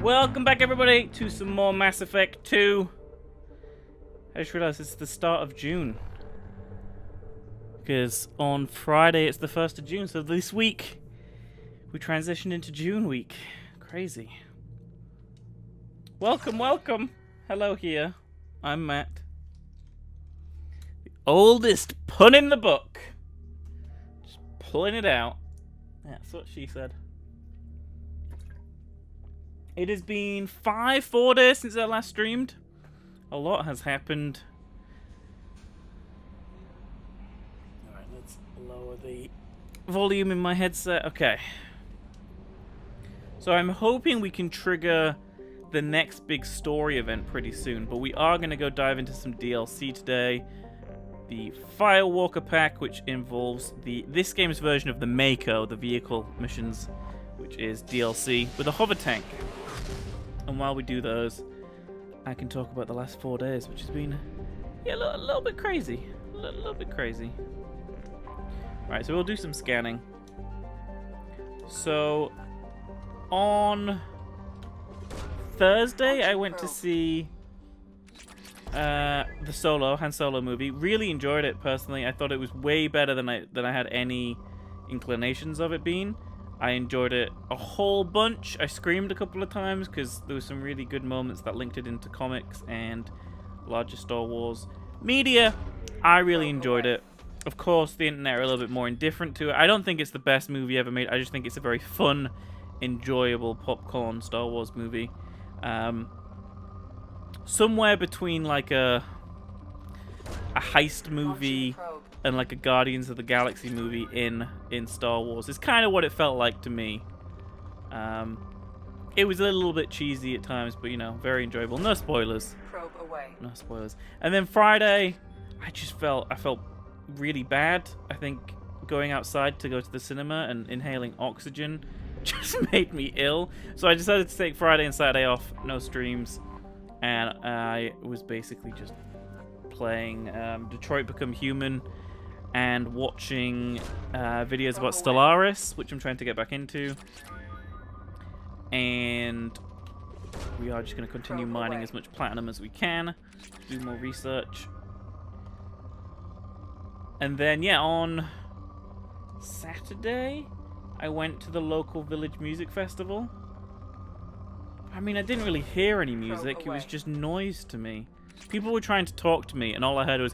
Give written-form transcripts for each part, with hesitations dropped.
Welcome back, everybody, to some more Mass Effect 2. I just realized it's the start of June. Because on Friday it's the 1st of June, so this week we transitioned into June week. Crazy. Welcome, welcome. Hello here. I'm Matt. The oldest pun in the book. Just pulling it out. That's what she said. It has been 4 days since I last streamed. A lot has happened. Alright, let's lower the volume in my headset. Okay. So I'm hoping we can trigger the next big story event pretty soon, but we are going to go dive into some DLC today. The Firewalker pack, which involves this game's version of the Mako, the vehicle missions, which is DLC, with a hover tank. And while we do those, I can talk about the last 4 days, which has been a little bit crazy. A little bit crazy. Alright, so we'll do some scanning. So, on Thursday, I went to see the Han Solo movie. Really enjoyed it, personally. I thought it was way better than I had any inclinations of it being. I enjoyed it a whole bunch. I screamed a couple of times because there were some really good moments that linked it into comics and larger Star Wars media. I really enjoyed it. Of course, the internet are a little bit more indifferent to it. I don't think it's the best movie ever made. I just think it's a very fun, enjoyable popcorn Star Wars movie. Somewhere between like a heist movie and like a Guardians of the Galaxy movie in Star Wars. It's kind of what it felt like to me. It was a little bit cheesy at times, but you know, very enjoyable. No spoilers. Probe away. No spoilers. And then Friday, I felt really bad. I think going outside to go to the cinema and inhaling oxygen just made me ill. So I decided to take Friday and Saturday off, no streams, and I was basically just playing Detroit Become Human and watching videos about Stellaris, which I'm trying to get back into. And we are just going to continue mining as much platinum as we can, do more research. And then, yeah, on Saturday, I went to the local village music festival. I mean, I didn't really hear any music, it was just noise to me. People were trying to talk to me, and all I heard was...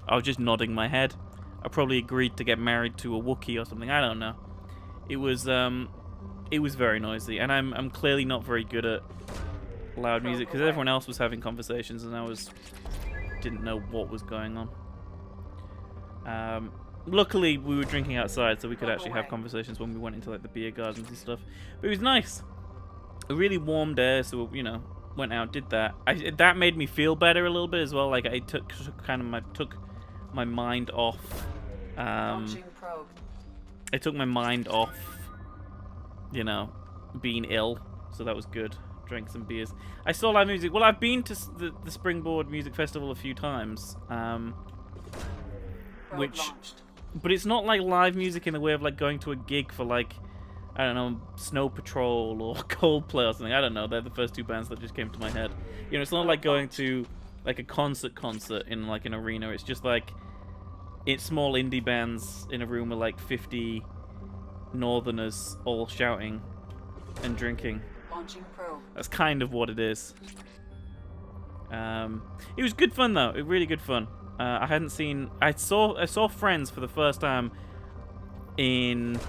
I was just nodding my head. I probably agreed to get married to a Wookiee or something, I don't know. It was very noisy, and I'm clearly not very good at loud music, because everyone else was having conversations, and I didn't know what was going on. Luckily, we were drinking outside, so we could actually have conversations when we went into like the beer gardens and stuff. But it was nice. A really warm day, so you know, went out, did that. That made me feel better a little bit as well. Like I took my mind off. I took my mind off, you know, being ill, so that was good. Drank some beers. I saw live music. Well, I've been to the Springboard Music Festival a few times, but it's not like live music in the way of like going to a gig for like, I don't know, Snow Patrol or Coldplay or something. I don't know. They're the first two bands that just came to my head. You know, it's not like going to like a concert in like an arena. It's just like it's small indie bands in a room with like 50 northerners all shouting and drinking. That's kind of what it is. It was good fun though. Really good fun. I saw Friends for the first time in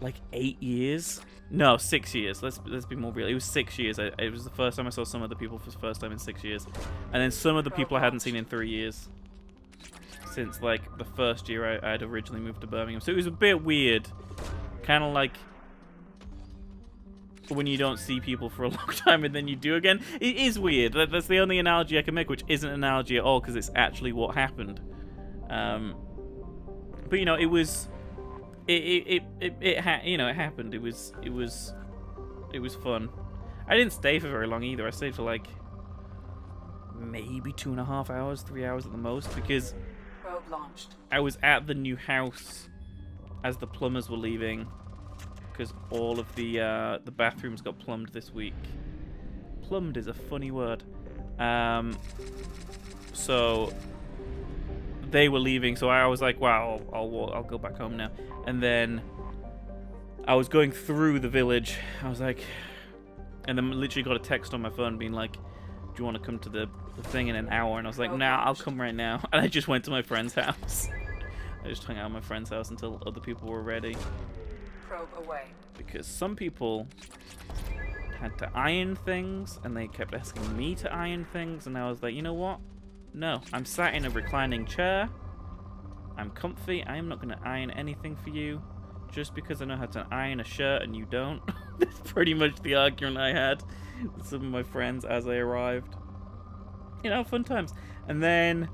like 8 years. No, 6 years. Let's be more real. It was 6 years. It was the first time I saw some of the people for the first time in 6 years, and then some of the people I hadn't seen in 3 years. Since like the first year I had originally moved to Birmingham, so it was a bit weird. Kind of like when you don't see people for a long time and then you do again. It is weird. That's the only analogy I can make, which isn't an analogy at all because it's actually what happened. But you know, it happened. It was fun. I didn't stay for very long either. I stayed for like maybe 2.5 hours, 3 hours at the most, because I was at the new house as the plumbers were leaving, because all of the bathrooms got plumbed this week. Plumbed is a funny word. So they were leaving, so I was like, wow, I'll go back home now. And then I was going through the village. I was like, and then literally got a text on my phone being like, do you want to come to the thing in an hour? And I was like, nah, I'll come right now. And I just went to my friend's house. I just hung out at my friend's house until other people were ready. Probe away. Because some people had to iron things, and they kept asking me to iron things, and I was like, you know what? No, I'm sat in a reclining chair. I'm comfy. I am not going to iron anything for you just because I know how to iron a shirt and you don't. That's pretty much the argument I had with some of my friends as I arrived. You know, fun times. And then,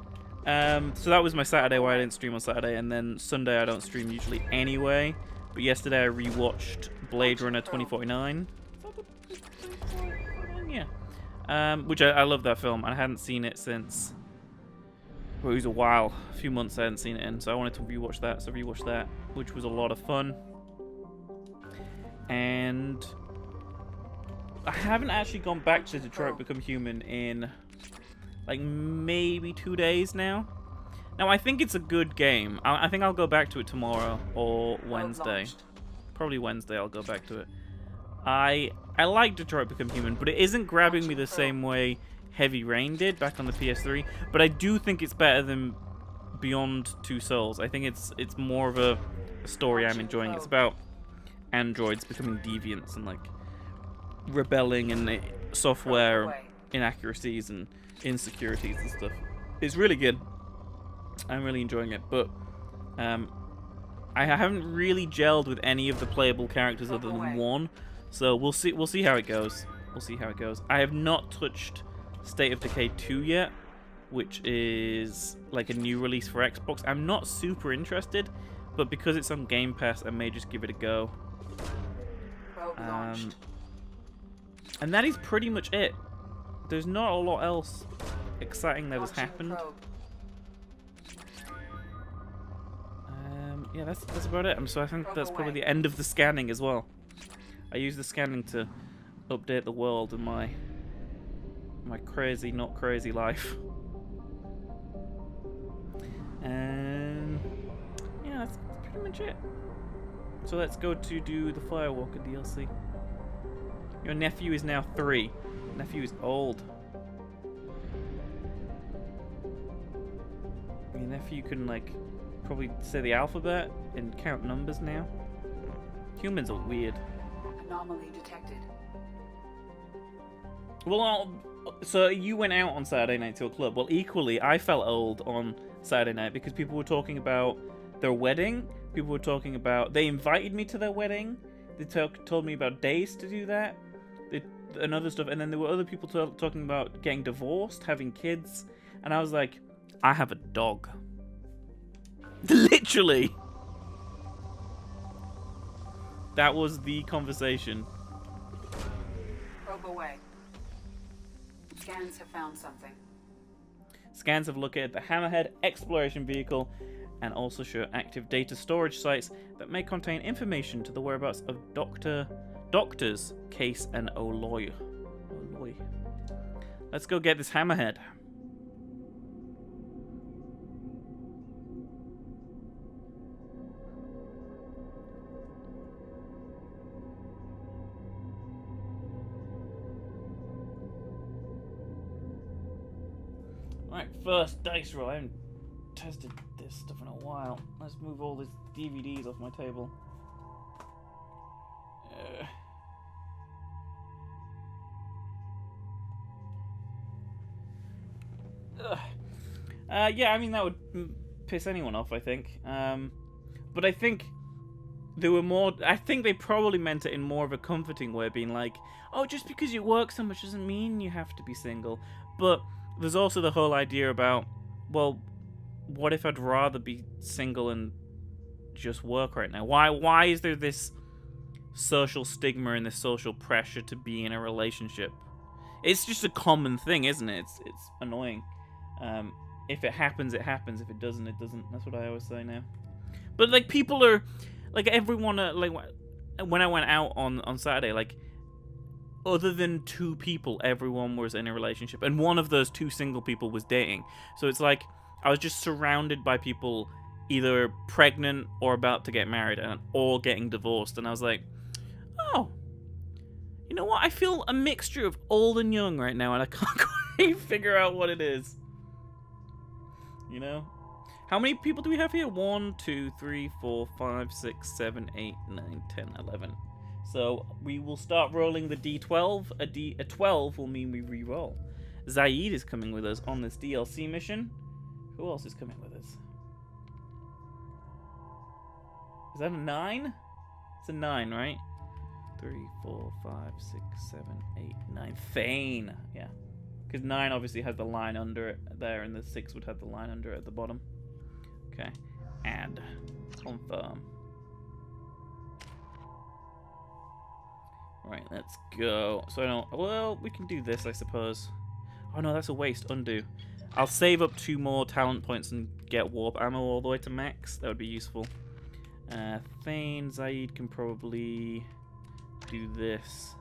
so that was my Saturday where I didn't stream on Saturday, and then Sunday I don't stream usually anyway. But yesterday I rewatched Blade Runner 2049. Yeah. Which I love that film. I hadn't seen it since... Well, it was a while. A few months I hadn't seen it in, so I wanted to rewatch that. So I rewatched that, which was a lot of fun. And I haven't actually gone back to Detroit Become Human in like maybe 2 days now. Now I think it's a good game. I think I'll go back to it tomorrow or Wednesday. Probably Wednesday I'll go back to it. I like Detroit Become Human, but it isn't grabbing me the same way Heavy Rain did back on the PS3. But I do think it's better than Beyond Two Souls. I think it's more of a story I'm enjoying. It's about androids becoming deviants and like rebelling and software inaccuracies and insecurities and stuff. It's really good. I'm really enjoying it, but I haven't really gelled with any of the playable characters other than one, so we'll see how it goes. We'll see how it goes. I have not touched State of Decay 2 yet, which is like a new release for Xbox. I'm not super interested, but because it's on Game Pass, I may just give it a go. And that is pretty much it. There's not a lot else exciting that has happened. Yeah, that's about it. So I think that's probably the end of the scanning as well. I use the scanning to update the world and my crazy, not crazy life. And yeah, that's pretty much it. So let's go to do the Firewalker DLC. Your nephew is now 3. Nephew is old. Your nephew can like probably say the alphabet and count numbers now. Humans are weird. Anomaly detected. Well, so you went out on Saturday night to a club. Well, equally, I felt old on Saturday night because people were talking about their wedding. People were talking about... They invited me to their wedding. They told me about days to do that. And other stuff. And then there were other people talking about getting divorced, having kids. And I was like, I have a dog. Literally. That was the conversation. Probe away. Scans have found something. Scans have located the Hammerhead exploration vehicle and also show active data storage sites that may contain information to the whereabouts of doctors Case and Oloy. Let's go get this Hammerhead. Alright, first dice roll. I haven't tested this stuff in a while. Let's move all these DVDs off my table. Yeah, I mean, that would piss anyone off, I think. But I think there were more... I think they probably meant it in more of a comforting way, being like, oh, just because you work so much doesn't mean you have to be single. But there's also the whole idea about, well, what if I'd rather be single and just work right now? Why is there this social stigma and this social pressure to be in a relationship? It's just a common thing, isn't it? It's annoying. If it happens, it happens. If it doesn't, it doesn't. That's what I always say now. But like, people are like, everyone like when I went out on Saturday, like, other than 2 people, everyone was in a relationship, and one of those 2 single people was dating. So it's like I was just surrounded by people either pregnant or about to get married and or getting divorced, and I was like, oh, you know what? I feel a mixture of old and young right now, and I can't quite figure out what it is. You know? How many people do we have here? 1, 2, 3, 4, 5, 6, 7, 8, 9, 10, 11. So we will start rolling the D12. A 12 will mean we re-roll. Zaid is coming with us on this DLC mission. Who else is coming with us? Is that a 9? It's a 9, right? 3, 4, 5, 6, 7, 8, 9. Thane. Yeah. Because 9 obviously has the line under it there, and the 6 would have the line under it at the bottom. Okay. Add. Confirm. Right, let's go. So I don't... Well, we can do this, I suppose. Oh no, that's a waste. Undo. I'll save up 2 more talent points and get warp ammo all the way to max. That would be useful. Thane, Zaid can probably do this.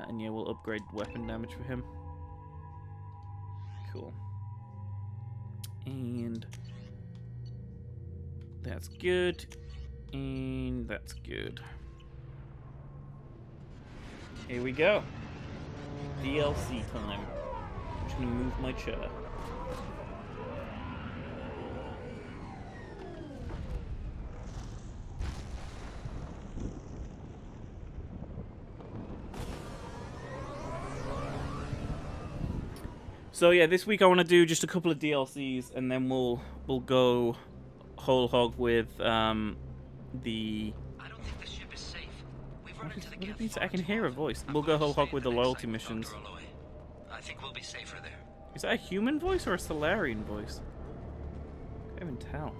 And yeah, we'll upgrade weapon damage for him. Cool. And that's good. And that's good. Here we go. DLC time. I'm just gonna move my chair. So yeah, this week I want to do just a couple of DLCs, and then we'll go whole hog with the. I don't think the ship is safe. We've run into the What means I can hear a voice. We'll go whole hog with the loyalty missions. I think we'll be safer there. Is that a human voice or a Solarian voice? I can't even tell.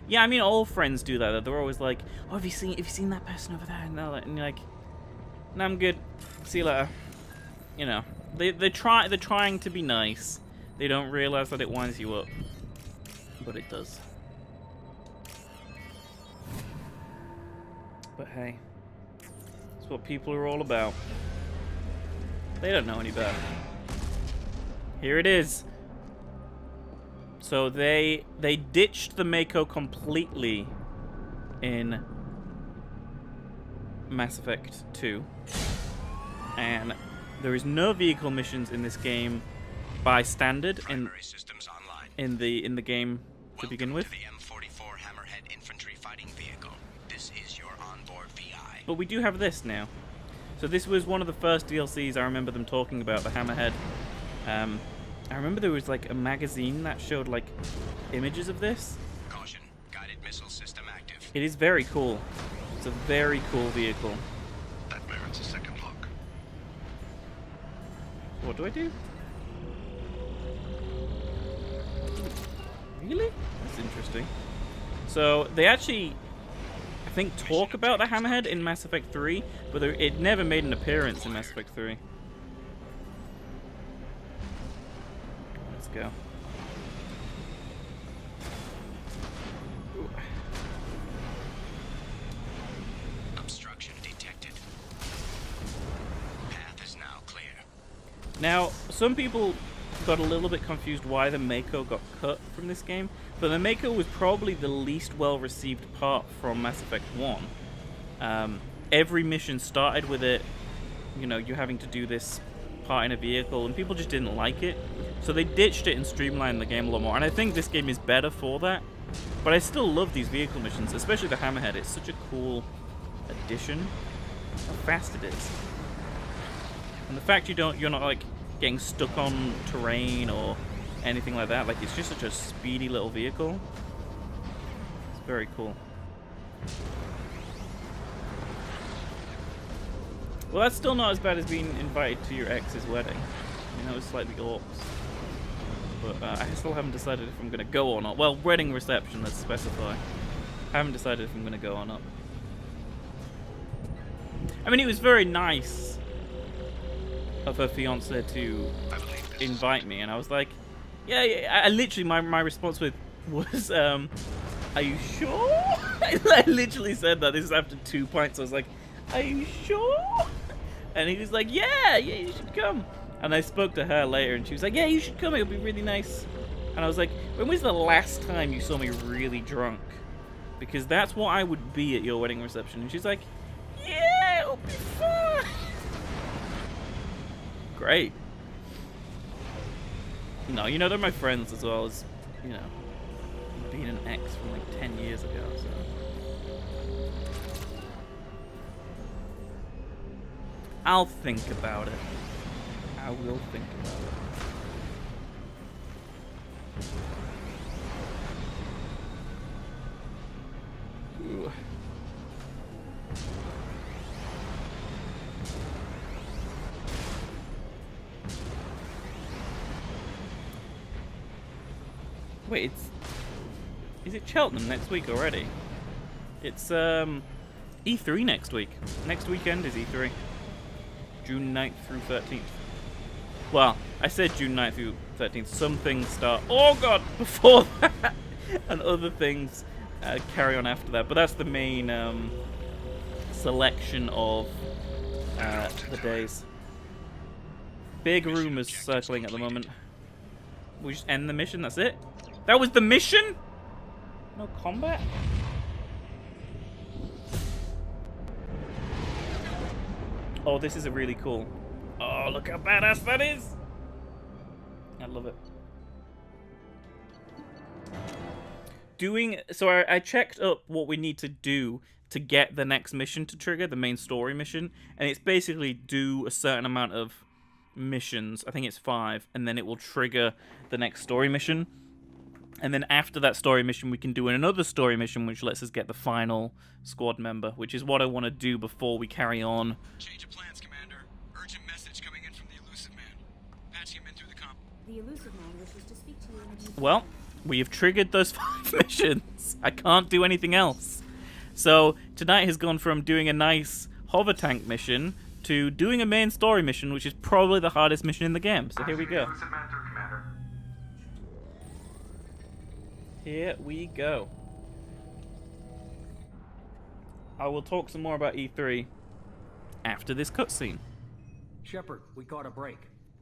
Yeah, I mean, all friends do that. They're always like, "Oh, have you seen that person over there?" And you're like, "No, I'm good. See you later." You know, they're trying to be nice. They don't realize that it winds you up, but it does. But hey, that's what people are all about. They don't know any better. Here it is. So they ditched the Mako completely in Mass Effect 2. And there is no vehicle missions in this game by standard in the game to begin with. To the M44 Hammerhead infantry fighting vehicle. This is your onboard VI. But we do have this now. So this was one of the first DLCs I remember them talking about, the Hammerhead. I remember there was like a magazine that showed like images of this. Caution, guided missile system active. It is very cool. It's a very cool vehicle. That merits a second look. What do I do? Really? That's interesting. So they actually, I think, talk about the Hammerhead in Mass Effect 3, but it never made an appearance in Mass Effect 3. Let's go. Ooh. Obstruction detected. Path is now clear. Now, some people got a little bit confused why the Mako got cut from this game, but the Mako was probably the least well-received part from Mass Effect 1. Every mission started with it, you know, you having to do this part in a vehicle, and people just didn't like it. So they ditched it and streamlined the game a lot more, and I think this game is better for that. But I still love these vehicle missions, especially the Hammerhead. It's such a cool addition. How fast it is. And the fact you're not like getting stuck on terrain or anything like that. Like, it's just such a speedy little vehicle. It's very cool. Well, that's still not as bad as being invited to your ex's wedding. I mean, that was slightly orcs. But I still haven't decided if I'm going to go or not. Well, wedding reception, let's specify. I haven't decided if I'm going to go or not. I mean, it was very nice of her fiance to invite me, and I was like, yeah. I literally, my response was, Are you sure? I literally said that. This is after 2 pints. I was like, are you sure? And he was like, yeah, you should come. And I spoke to her later, and she was like, yeah, you should come. It'll be really nice. And I was like, when was the last time you saw me really drunk? Because that's what I would be at your wedding reception. And she's like, yeah, it'll be fun. Great. No, you know, they're my friends as well as, you know, being an ex from like 10 years ago, so. I'll think about it. I will think about it. Ooh. Wait, is it Cheltenham next week already? It's E3 next week. Next weekend is E3. June 9th through 13th. Well, I said June 9th through 13th. Some things start, oh god, before that, and other things carry on after that. But that's the main selection of the days. Big rumors circling at the moment. We just end the mission, that's it? That was the mission? No combat? Oh, this is a really cool. Oh, look how badass that is! I love it. So I checked up what we need to do to get the next mission to trigger, the main story mission, and it's basically do a certain amount of missions, I think it's 5, and then it will trigger the next story mission. And then after that story mission, we can do another story mission, which lets us get the final squad member, which is what I want to do before we carry on. Change of plans, Commander. Urgent message coming in from the Elusive Man. Patching him in through the comp. The Elusive Man wishes to speak to you in a... Well, we have triggered those 5 missions. I can't do anything else. So tonight has gone from doing a nice hover tank mission to doing a main story mission, which is probably the hardest mission in the game. So here we go. Here we go. I will talk some more about E3 after this cutscene. Shepard, we caught a break.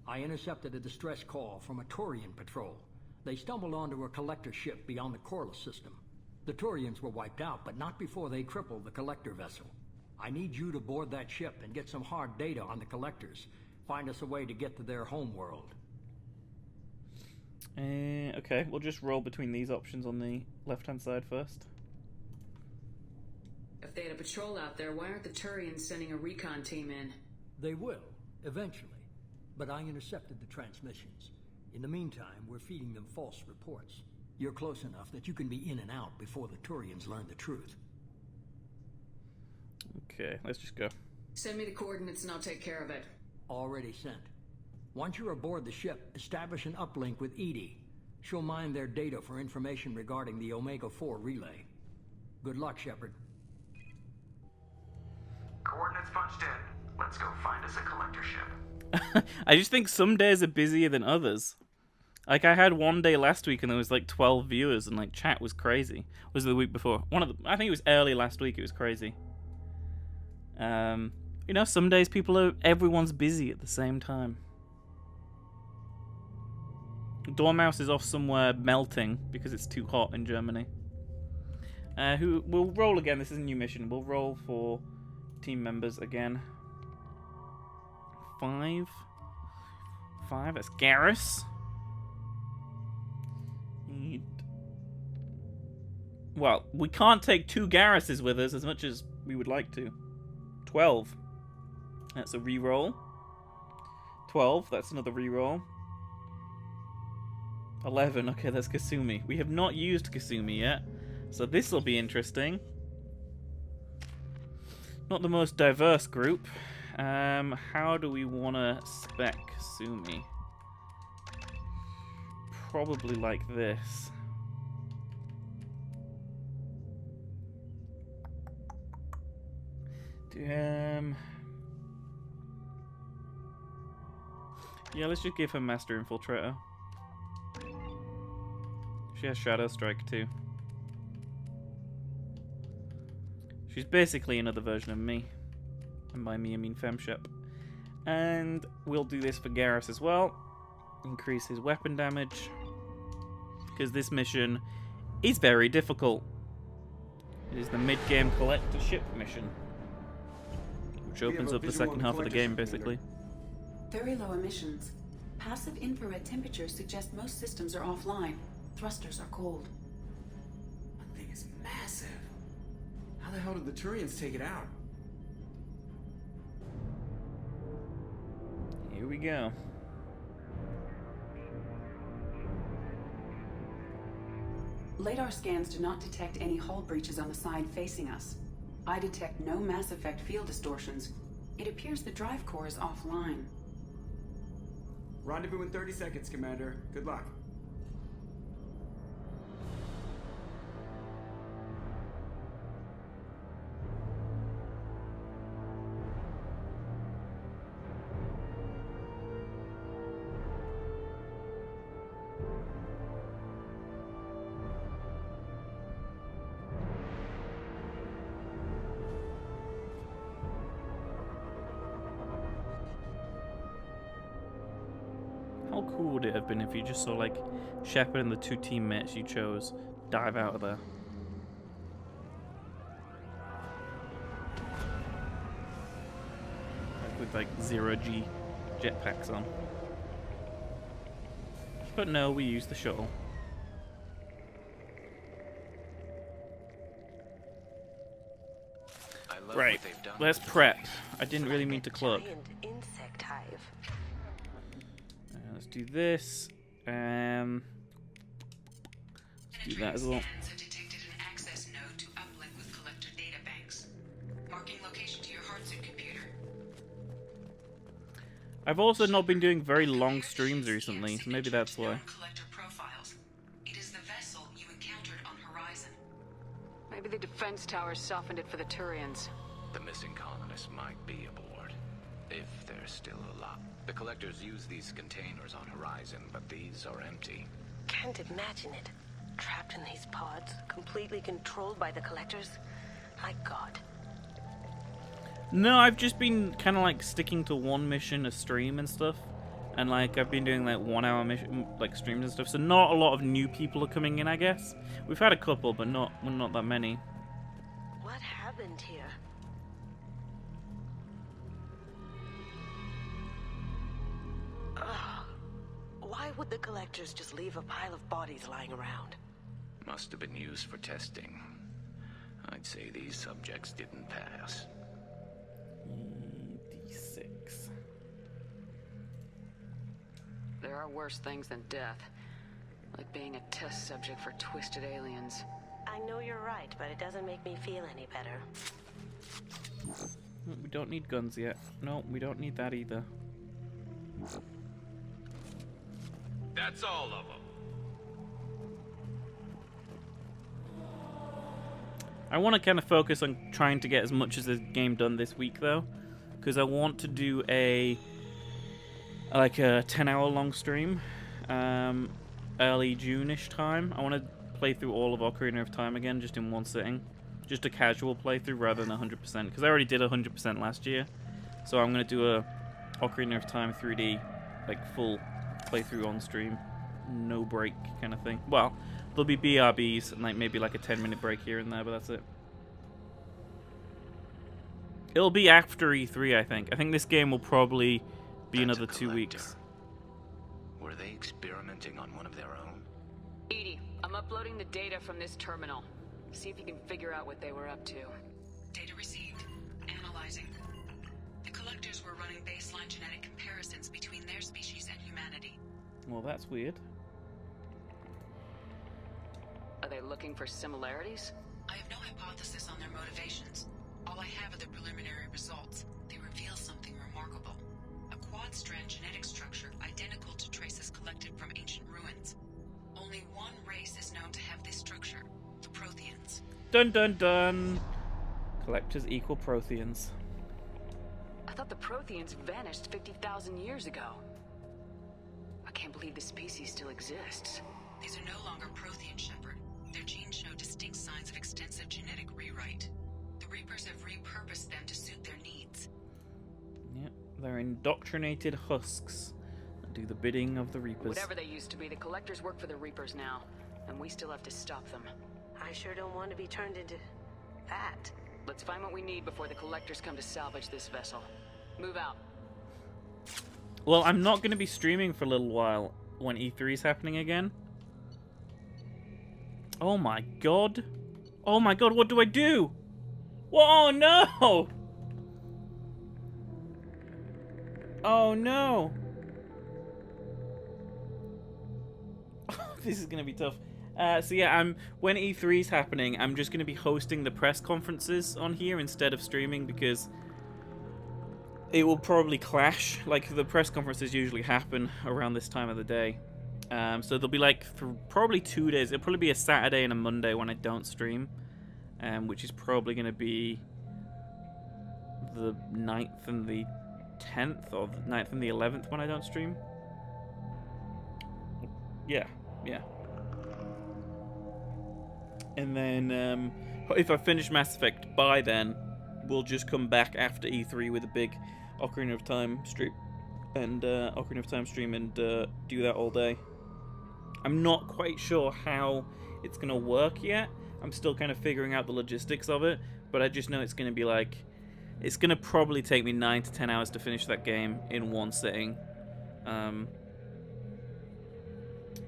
I intercepted a distress call from a Turian patrol. They stumbled onto a collector ship beyond the Corliss system. The Turians were wiped out, but not before they crippled the collector vessel. I need you to board that ship and get some hard data on the collectors. Find us a way to get to their homeworld. Okay, we'll just roll between these options on the left-hand side first. If they had a patrol out there, why aren't the Turians sending a recon team in? They will, eventually. But I intercepted the transmissions. In the meantime, we're feeding them false reports. You're close enough that you can be in and out before the Turians learn the truth. Okay, let's just go. Send me the coordinates and I'll take care of it. Already sent. Once you're aboard the ship, establish an uplink with Edie. She'll mine their data for information regarding the Omega-4 relay. Good luck, Shepard. Coordinates punched in. Let's go find us a collector ship. I just think some days are busier than others. Like, I had one day last week and there was like 12 viewers and like chat was crazy. Was it the week before? I think it was early last week, it was crazy. You know, some days everyone's busy at the same time. Dormouse is off somewhere melting because it's too hot in Germany. We'll roll again. This is a new mission. We'll roll for team members again. 5. That's Garrus. Well, we can't take 2 Garruses with us as much as we would like to. 12. That's a reroll. 12. That's another reroll. 11. Okay, that's Kasumi. We have not used Kasumi yet, so this will be interesting. Not the most diverse group. How do we want to spec Kasumi? Probably like this. Yeah, let's just give her Master Infiltrator. She has Shadow Strike too. She's basically another version of me. And by me, I mean Femshep. And we'll do this for Garrus as well. Increase his weapon damage. Because this mission is very difficult. It is the mid-game collector ship mission. Which opens up the second half of the game, basically. Very low emissions. Passive infrared temperatures suggest most systems are offline. Thrusters are cold. That thing is massive. How the hell did the Turians take it out? Here we go. Radar scans do not detect any hull breaches on the side facing us. I detect no Mass Effect field distortions. It appears the drive core is offline. Rendezvous in 30 seconds, Commander. Good luck. How cool would it have been if you just saw, like, Shepard and the two teammates you chose dive out of there? Like, with, like, 0G jetpacks on. But no, we used the shuttle. Right, let's prep. I didn't really mean to cloak. Insect hive. Let's do this. Let's do that as well. Scans have detected an access node to uplink with collector data banks. Marking location to your hardsuit computer. I've also not been doing very long streams recently, so maybe that's why. Collector profiles. It is the vessel you encountered on Horizon. Maybe the defense towers softened it for the Turians. The missing colonists might be aboard, if they're still alive. The collectors use these containers on Horizon, but these are empty. Can't imagine it. Trapped in these pods, completely controlled by the collectors. My God. No, I've just been kind of like sticking to one mission a stream and stuff. And like I've been doing like 1 hour mission like streams and stuff. So not a lot of new people are coming in, I guess. We've had a couple, but not that many. What happened here? Why would the collectors just leave a pile of bodies lying around? Must have been used for testing. I'd say these subjects didn't pass. D6. There are worse things than death. Like being a test subject for twisted aliens. I know you're right, but it doesn't make me feel any better. We don't need guns yet. No, we don't need that either. That's all of them. I want to kind of focus on trying to get as much of this game done this week, though, because I want to do a 10-hour long stream, early June-ish time. I want to play through all of Ocarina of Time again, just in one sitting, just a casual playthrough rather than 100%, because I already did 100% last year. So I'm gonna do a Ocarina of Time 3D, like full playthrough on stream, no break kind of thing. Well, there'll be BRBs and like maybe like a 10-minute break here and there, but that's it. It'll be after E3, I think. I think this game will probably be That's another 2 weeks. Were they experimenting on one of their own? Edie, I'm uploading the data from this terminal. See if you can figure out what they were up to. Data received. Analyzing. The collectors were running baseline genetic comparisons between their species and humanity. Well, that's weird. Are they looking for similarities? I have no hypothesis on their motivations. All I have are the preliminary results. They reveal something remarkable. A quad-strand genetic structure identical to traces collected from ancient ruins. Only one race is known to have this structure, the Protheans. Dun dun dun! Collectors equal Protheans. I thought the Protheans vanished 50,000 years ago. I can't believe the species still exists. These are no longer Prothean, Shepard. Their genes show distinct signs of extensive genetic rewrite. The Reaper repurposed them to suit their needs. Yep, they're indoctrinated husks that do the bidding of the Reapers. Whatever they used to be, the Collectors work for the Reapers now, and we still have to stop them. I sure don't want to be turned into that. Let's find what we need before the Collectors come to salvage this vessel. Move out. Well, I'm not going to be streaming for a little while when E3 is happening again. Oh my god. Oh my god, what do I do? Oh no! Oh no! This is going to be tough. So yeah, when E3 is happening, I'm just going to be hosting the press conferences on here instead of streaming because it will probably clash. Like, the press conferences usually happen around this time of the day. So there'll be like probably 2 days. It'll probably be a Saturday and a Monday when I don't stream, which is probably going to be the 9th and the 10th, or the 9th and the 11th when I don't stream. Yeah. And then if I finish Mass Effect by then, we'll just come back after E3 with a big Ocarina of Time stream and do that all day. I'm not quite sure how it's gonna work yet. I'm still kind of figuring out the logistics of it, but I just know it's gonna be like, it's gonna probably take me 9 to 10 hours to finish that game in one sitting.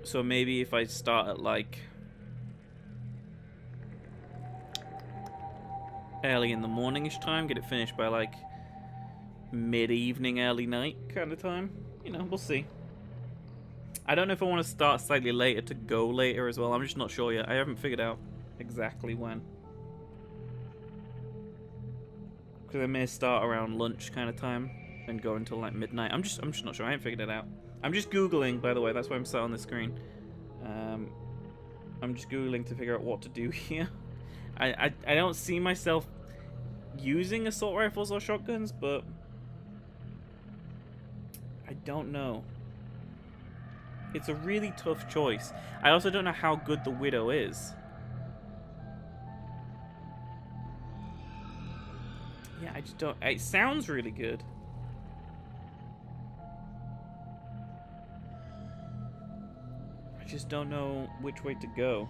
So maybe if I start at like early in the morning-ish time, get it finished by like mid-evening, early night kind of time. You know, we'll see. I don't know if I want to start slightly later to go later as well. I'm just not sure yet. I haven't figured out exactly when. Because I may start around lunch kind of time and go until like midnight. I'm just not sure. I haven't figured it out. I'm just Googling, by the way. That's why I'm sat on the screen. I'm just Googling to figure out what to do here. I don't see myself using assault rifles or shotguns, but I don't know. It's a really tough choice. I also don't know how good the Widow is. Yeah, I just don't... It sounds really good. I just don't know which way to go.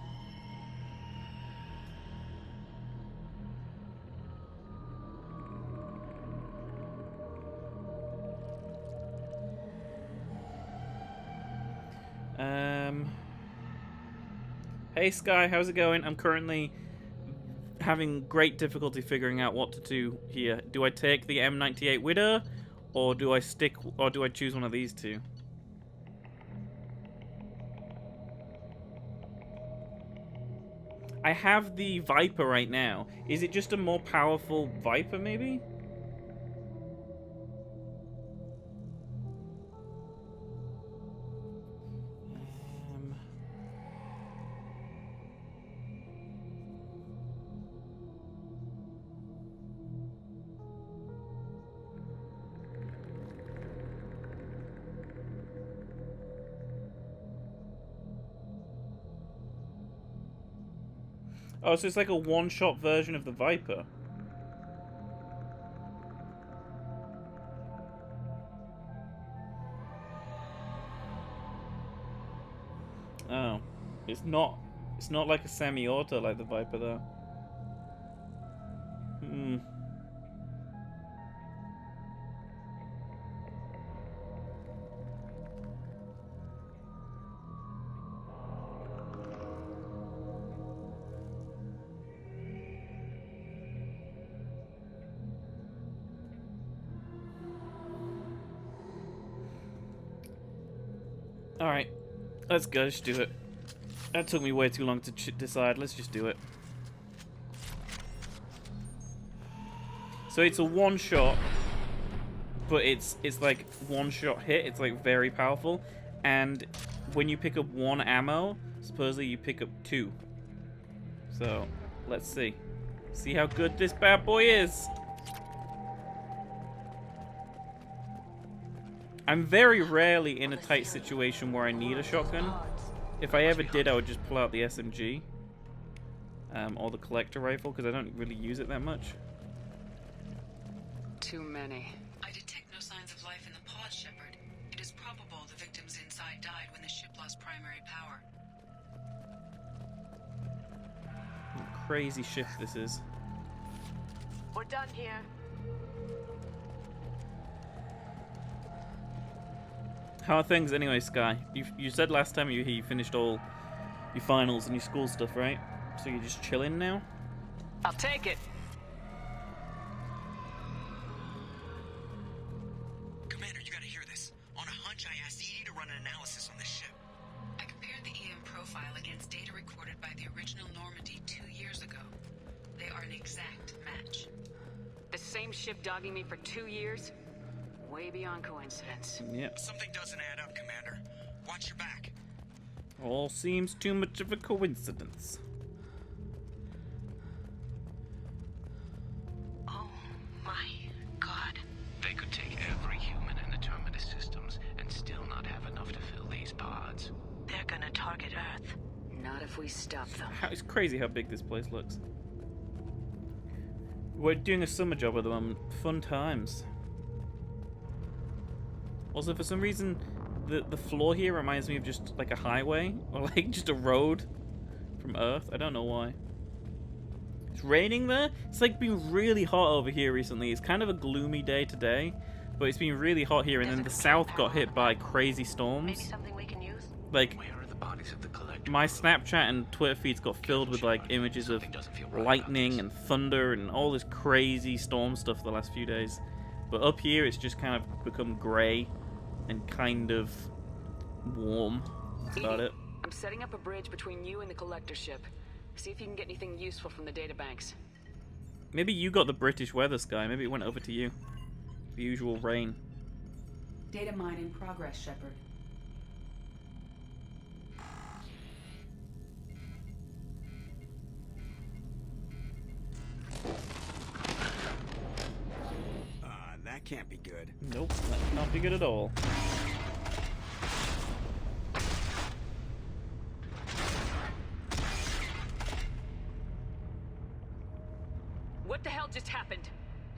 Hey Sky, how's it going? I'm currently having great difficulty figuring out what to do here. Do I take the M98 Widow, or do I choose one of these two? I have the Viper right now. Is it just a more powerful Viper, maybe? Oh, so it's like a one-shot version of the Viper. Oh, it's not like a semi-auto like the Viper though. Alright, let's go, let's do it. That took me way too long to decide, let's just do it. So it's a one-shot, but it's like one-shot hit, it's like very powerful, and when you pick up one ammo, supposedly you pick up 2. So, let's see. See how good this bad boy is. I'm very rarely in a tight situation where I need a shotgun. If I ever did, I would just pull out the SMG. Or the collector rifle, because I don't really use it that much. too many. I detect no signs of life in the pod, Shepard. It is probable the victims inside died when the ship lost primary power. Crazy shift this is. We're done here. How are things anyway, Sky? You said last time you were here you finished all your finals and your school stuff, right? So you're just chilling now? I'll take it. Commander, you gotta hear this. On a hunch, I asked Edie to run an analysis on this ship. I compared the EM profile against data recorded by the original Normandy 2 years ago. They are an exact match. The same ship dogging me for 2 years? Way beyond coincidence. Yep. Something doesn't add up, Commander. Watch your back. All seems too much of a coincidence. Oh my god. They could take every human in the Terminus systems and still not have enough to fill these pods. They're gonna target Earth. Not if we stop them. It's crazy how big this place looks. We're doing a summer job at the moment. Fun times. Also, for some reason, the floor here reminds me of just like a highway or like just a road from Earth. I don't know why. It's raining there. It's like been really hot over here recently. It's kind of a gloomy day today, but it's been really hot here. And then the south got hit by crazy storms. Maybe something we can use? Like, Where are the bodies of the collectors? my Snapchat and Twitter feeds got filled with like images of lightning and thunder and all this crazy storm stuff the last few days. But up here, it's just kind of become grey and kind of warm. That's about it. I'm setting up a bridge between you and the collector ship. See if you can get anything useful from the databanks. Maybe you got the British weather, Sky. Maybe it went over to you. The usual rain. Data mine in progress, Shepard. That can't be good. Nope, that can't be good at all. What the hell just happened?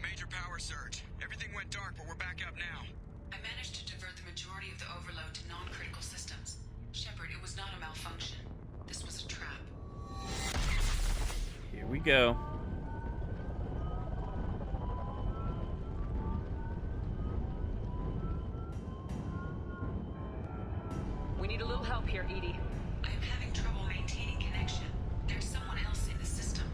Major power surge. Everything went dark, but we're back up now. I managed to divert the majority of the overload to non-critical systems. Shepard, it was not a malfunction. This was a trap. Here we go. We need a little help here, Edie. I am having trouble maintaining connection. There's someone else in the system.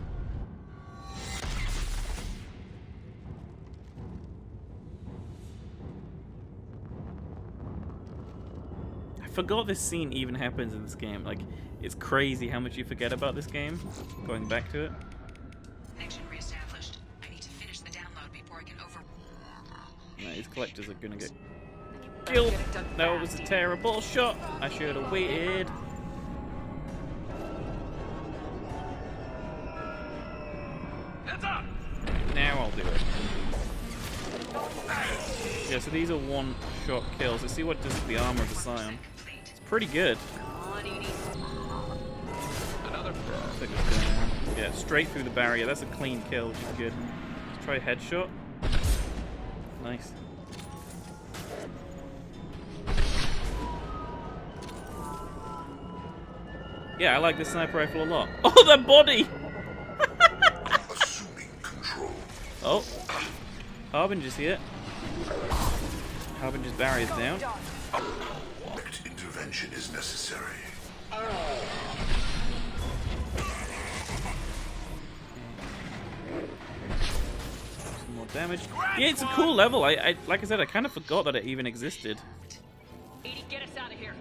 I forgot this scene even happens in this game. Like, it's crazy how much you forget about this game, going back to it. Connection reestablished. I need to finish the download before I can over... No, these collectors are gonna get killed. That was a terrible shot. I should have waited. Heads up! Now I'll do it. Yeah, so these are one-shot kills. Let's see what does the armor of the Scion. It's pretty good. Come on, Edie. Another I think it's good. Yeah, straight through the barrier. That's a clean kill, which is good. Let's try headshot. Nice. Yeah, I like this sniper rifle a lot. Oh, that body! Assuming control. Oh. Harbinger's here. Harbinger's barrier's down. Direct intervention is necessary. Some more damage. Yeah, it's a cool level. I like I said, I kind of forgot that it even existed. Edie, get us out of here.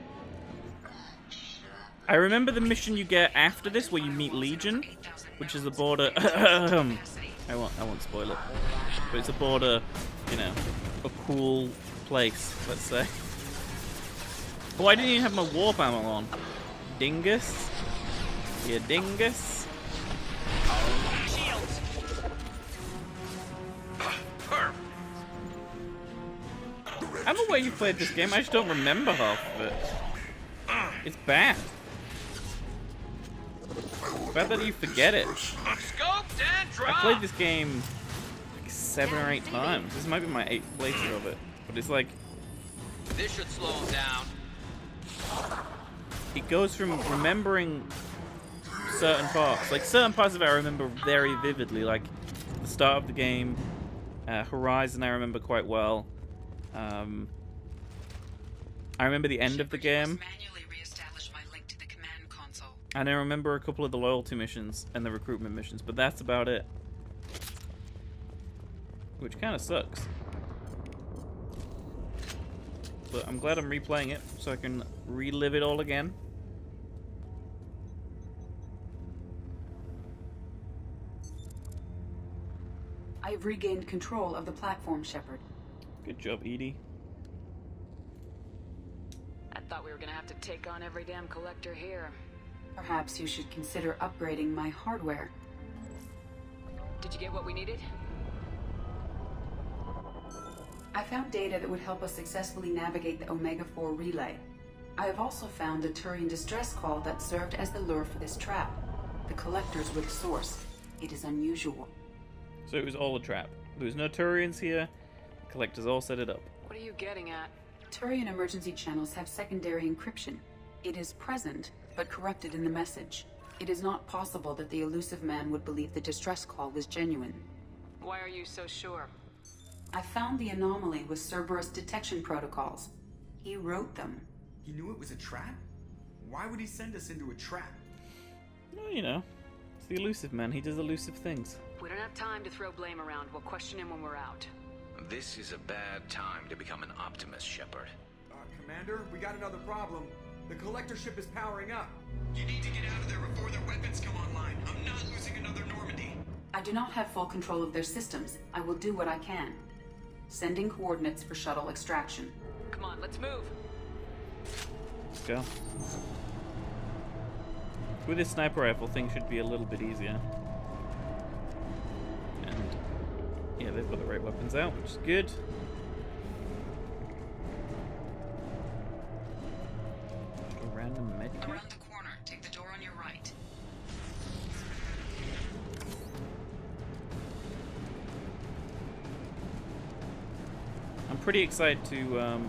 I remember the mission you get after this where you meet Legion, which is the border. I won't spoil it, but it's a border, you know, a cool place, let's say. Oh, I didn't even have my warp ammo on. Dingus, you dingus. I'm aware you played this game. I just don't remember half of it. It's bad. Bad that you forget it. Scoped and I played this game like 7 or 8 times. This might be my 8th playthrough of it. But it's like... This should slow him down. It goes from remembering certain parts. Like, certain parts of it I remember very vividly. Like, the start of the game. Horizon I remember quite well. I remember the end of the game. And I remember a couple of the loyalty missions and the recruitment missions, but that's about it. Which kind of sucks. But I'm glad I'm replaying it, so I can relive it all again. I've regained control of the platform, Shepard. Good job, Edie. I thought we were gonna have to take on every damn collector here. Perhaps you should consider upgrading my hardware. Did you get what we needed? I found data that would help us successfully navigate the Omega-4 relay. I have also found a Turian distress call that served as the lure for this trap. The collectors were the source. It is unusual. So it was all a trap. There was no Turians here. The collectors all set it up. What are you getting at? Turian emergency channels have secondary encryption. It is present, but corrupted in the message. It is not possible that the elusive man would believe the distress call was genuine. Why are you so sure? I found the anomaly with Cerberus detection protocols. He wrote them. He knew it was a trap? Why would he send us into a trap? Well, you know, it's the elusive man. He does elusive things. We don't have time to throw blame around. We'll question him when we're out. This is a bad time to become an optimist, Shepard. Commander, we got another problem. The collector ship is powering up. You need to get out of there before their weapons come online. I'm not losing another Normandy. I do not have full control of their systems. I will do what I can. Sending coordinates for shuttle extraction. Come on, let's move. Let's go. With this sniper rifle, things should be a little bit easier. And yeah, they've got the right weapons out, which is good. Just a random medkit. Around the corner, take the door on your right. I'm pretty excited to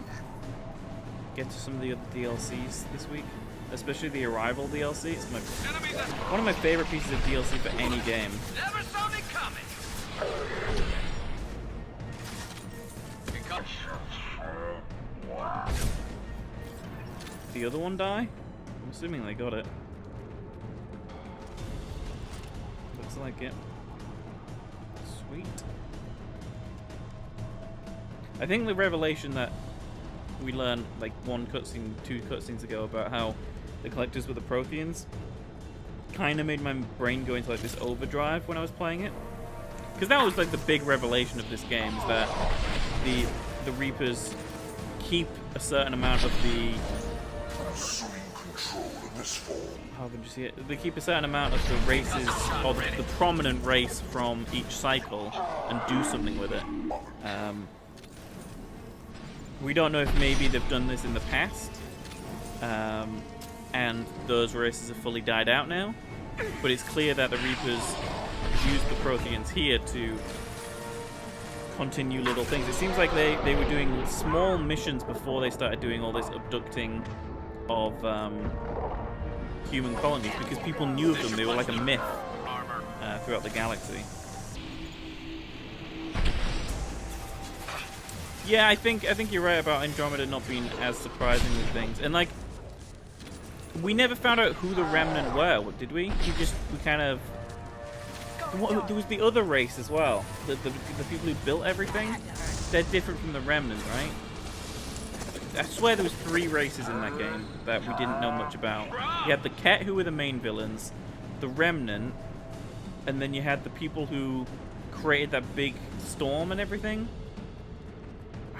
get to some of the other DLCs this week, especially the Arrival DLC. It's one of my favorite pieces of DLC for any game. Never saw me coming. The other one die? I'm assuming they got it. Looks like it. Sweet. I think the revelation that we learned like one cutscene, 2 cutscenes ago about how the collectors were the Protheans kind of made my brain go into like this overdrive when I was playing it. Because that was like the big revelation of this game, is that the Reapers keep a certain amount of the... Assuming control of this form. How could you see it? They keep a certain amount of the races, or the prominent race from each cycle, and do something with it. We don't know if maybe they've done this in the past, and those races have fully died out now, but it's clear that the Reapers use the Protheans here to continue little things. It seems like they were doing small missions before they started doing all this abducting of human colonies, because people knew of them. They were like a myth throughout the galaxy. Yeah, I think you're right about Andromeda not being as surprising with things. And like, we never found out who the Remnant were, did we? We kind of... There was the other race as well. The people who built everything. They're different from the Remnant, right? I swear there was 3 races in that game that we didn't know much about. You had the Ket, who were the main villains, the Remnant, and then you had the people who created that big storm and everything.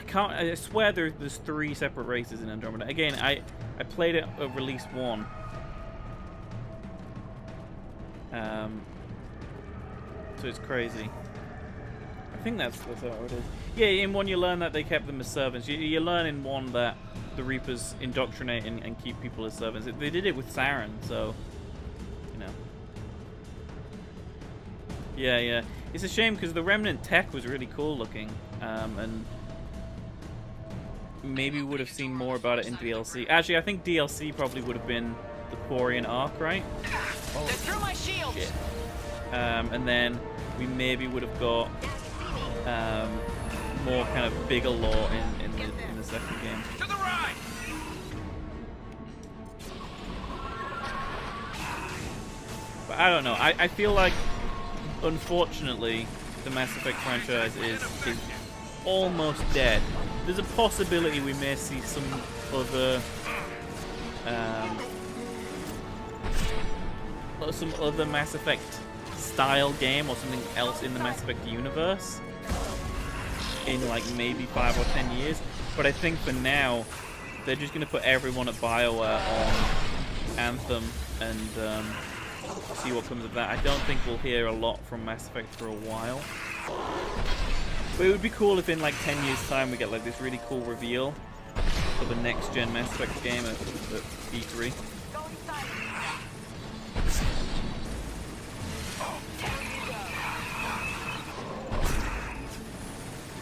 I swear there's 3 separate races in Andromeda. Again, I played it at release 1. So it's crazy. I think that's how it is. Yeah, in 1 you learn that they kept them as servants. You learn in 1 that the Reapers indoctrinate and keep people as servants. They did it with Saren, so you know. Yeah. It's a shame because the Remnant tech was really cool looking, and maybe we would have seen more about it in DLC. Actually, I think DLC probably would have been the Quarian arc, right? They're through my shield. Shit. And then we maybe would have got more kind of bigger lore in the second game. To the right. But I don't know. I feel like, unfortunately, the Mass Effect franchise is almost dead. There's a possibility we may see some other Mass Effect style game or something else in the Mass Effect universe in like maybe 5 or 10 years. But I think for now, they're just going to put everyone at Bioware on Anthem and see what comes of that. I don't think we'll hear a lot from Mass Effect for a while. But it would be cool if in like 10 years time we get like this really cool reveal for the next gen Mass Effect game at E3.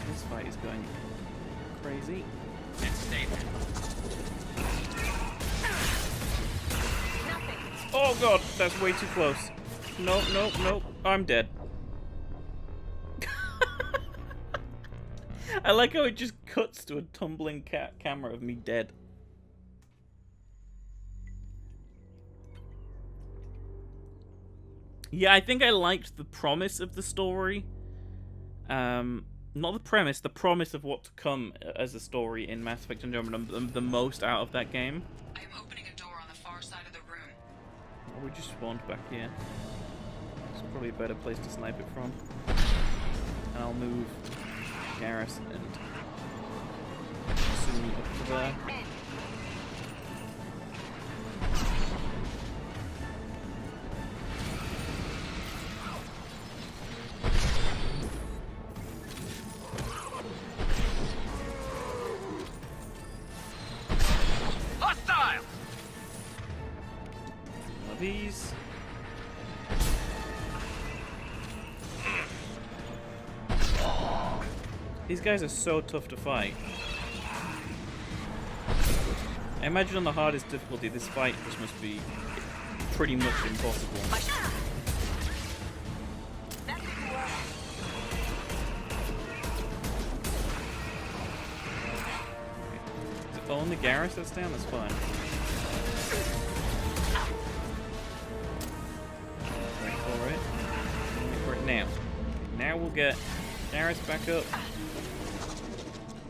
This fight is going crazy. It's stable. Oh god, that's way too close. Nope, nope, nope. I'm dead. I like how it just cuts to a tumbling camera of me dead. Yeah, I think I liked the promise of the story. Not the premise, the promise of what to come as a story in Mass Effect Andromeda the most out of that game. I am opening a door on the far side of the room. Oh, we just spawned back here. It's probably a better place to snipe it from. And I'll move Garrus and Sumi up to there. Hostile. One of these. These guys are so tough to fight. I imagine on the hardest difficulty, this fight just must be pretty much impossible. Is it only Garrus that's down? That's fine. Wait for it. Wait for it now. Now we'll get Garrus back up.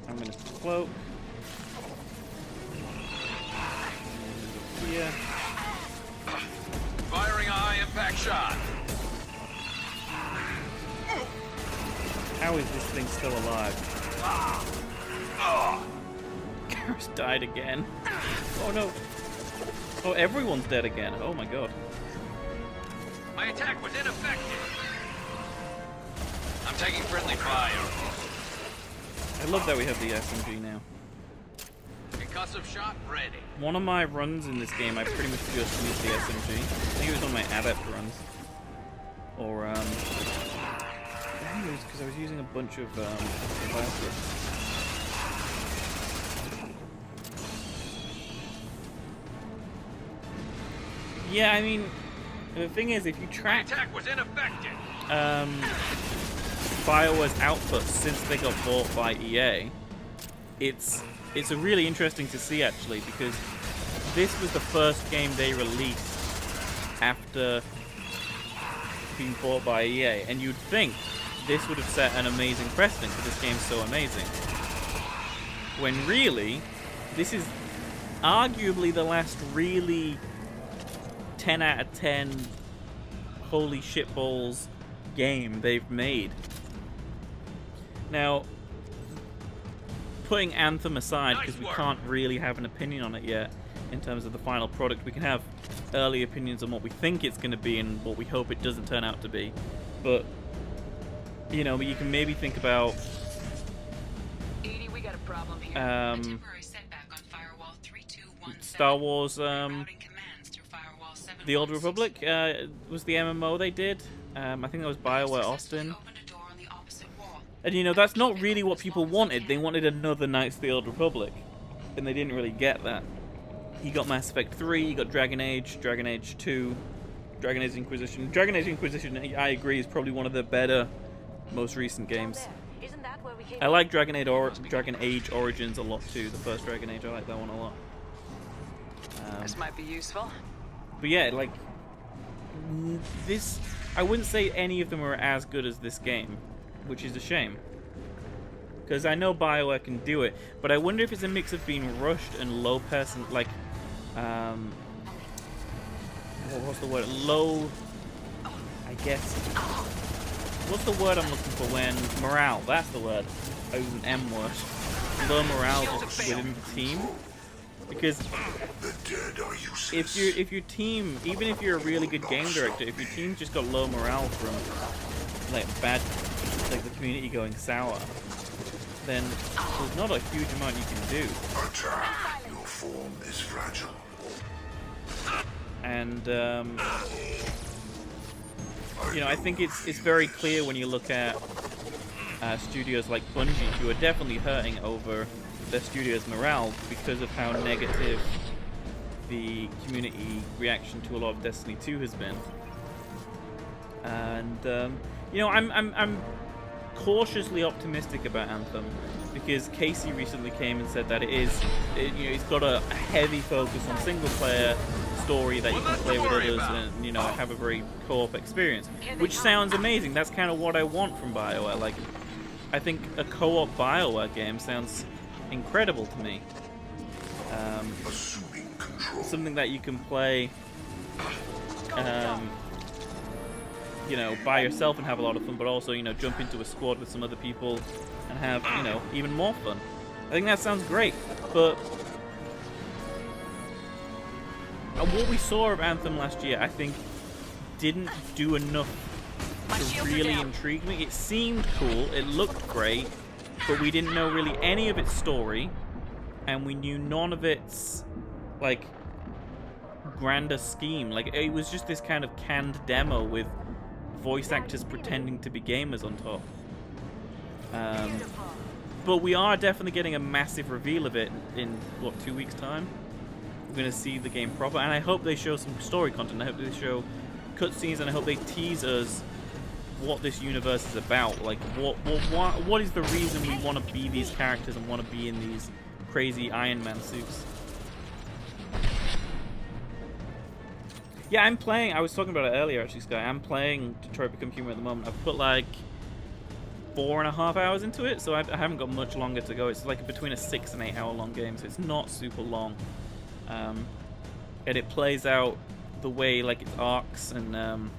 I'm gonna float. Yeah. Firing a high impact shot. How is this thing still alive? Garrus died again. Oh no. Oh, everyone's dead again. Oh my god. My attack was ineffective. I'm taking friendly fire. I love that we have the SMG now. Concussive shot ready. One of my runs in this game, I pretty much just used the SMG. I think it was one of my adept runs. Or, I think it was because I was using a bunch of, devices. Yeah, I mean, the thing is, if you track My attack was ineffective. Bioware's output since they got bought by EA, it's a really interesting to see actually, because this was the first game they released after being bought by EA, and you'd think this would have set an amazing precedent because this game's so amazing. When really, this is arguably the last really 10 out of 10 holy shitballs game they've made. Now, putting Anthem aside, because we can't really have an opinion on it yet in terms of the final product, we can have early opinions on what we think it's going to be and what we hope it doesn't turn out to be. But, you know, you can maybe think about Edie, we got a problem here. Temporary setback on Firewall 3217. Star Wars, Routing commands through Firewall 716. The Old Republic was the MMO they did. I think that was Bioware Austin. Opened a door on the opposite wall. And you know, that's not really what people wanted. They wanted another Knights of the Old Republic. And they didn't really get that. You got Mass Effect 3, you got Dragon Age 2, Dragon Age Inquisition. Dragon Age Inquisition, I agree, is probably one of the better, most recent games. Isn't that where we came I like Dragon Age Origins a lot too. The first Dragon Age, I like that one a lot. This might be useful. But yeah, like this, I wouldn't say any of them are as good as this game, which is a shame. Because I know BioWare can do it, but I wonder if it's a mix of being rushed and low person, like, what's the word? Low, I guess. What's the word I'm looking for when morale? That's the word. I use an M word. Low morale just within the team. Because if your team, even if you're a really good game director, if your team just got low morale from like the community going sour, then there's not a huge amount you can do. Your form is fragile. And you know, I think it's very clear when you look at studios like Bungie, who are definitely hurting over their studio's morale because of how negative the community reaction to a lot of Destiny 2 has been. And you know, I'm cautiously optimistic about Anthem because Casey recently came and said that you know, it's got a heavy focus on single player story that you can play with others and, you know, have a very co-op experience, which sounds amazing. That's kind of what I want from BioWare. Like, I think a co-op BioWare game sounds incredible to me. Something that you can play, you know, by yourself and have a lot of fun, but also, you know, jump into a squad with some other people and have, you know, even more fun. I think that sounds great, but what we saw of Anthem last year, I think, didn't do enough to really intrigue me. It seemed cool, it looked great, but we didn't know really any of its story, and we knew none of its, like, grander scheme. Like, it was just this kind of canned demo with voice actors pretending to be gamers on top. But we are definitely getting a massive reveal of it in, what, 2 weeks' time? We're going to see the game proper, and I hope they show some story content. I hope they show cutscenes, and I hope they tease us what this universe is about. Like, what is the reason we want to be these characters and want to be in these crazy Iron Man suits? Yeah, I'm playing. I was talking about it earlier, actually, Sky. I'm playing Detroit Become Human at the moment. I've put like 4.5 hours into it, so I haven't got much longer to go. It's like between a 6 and 8 hour long game, so it's not super long. And it plays out the way like its arcs and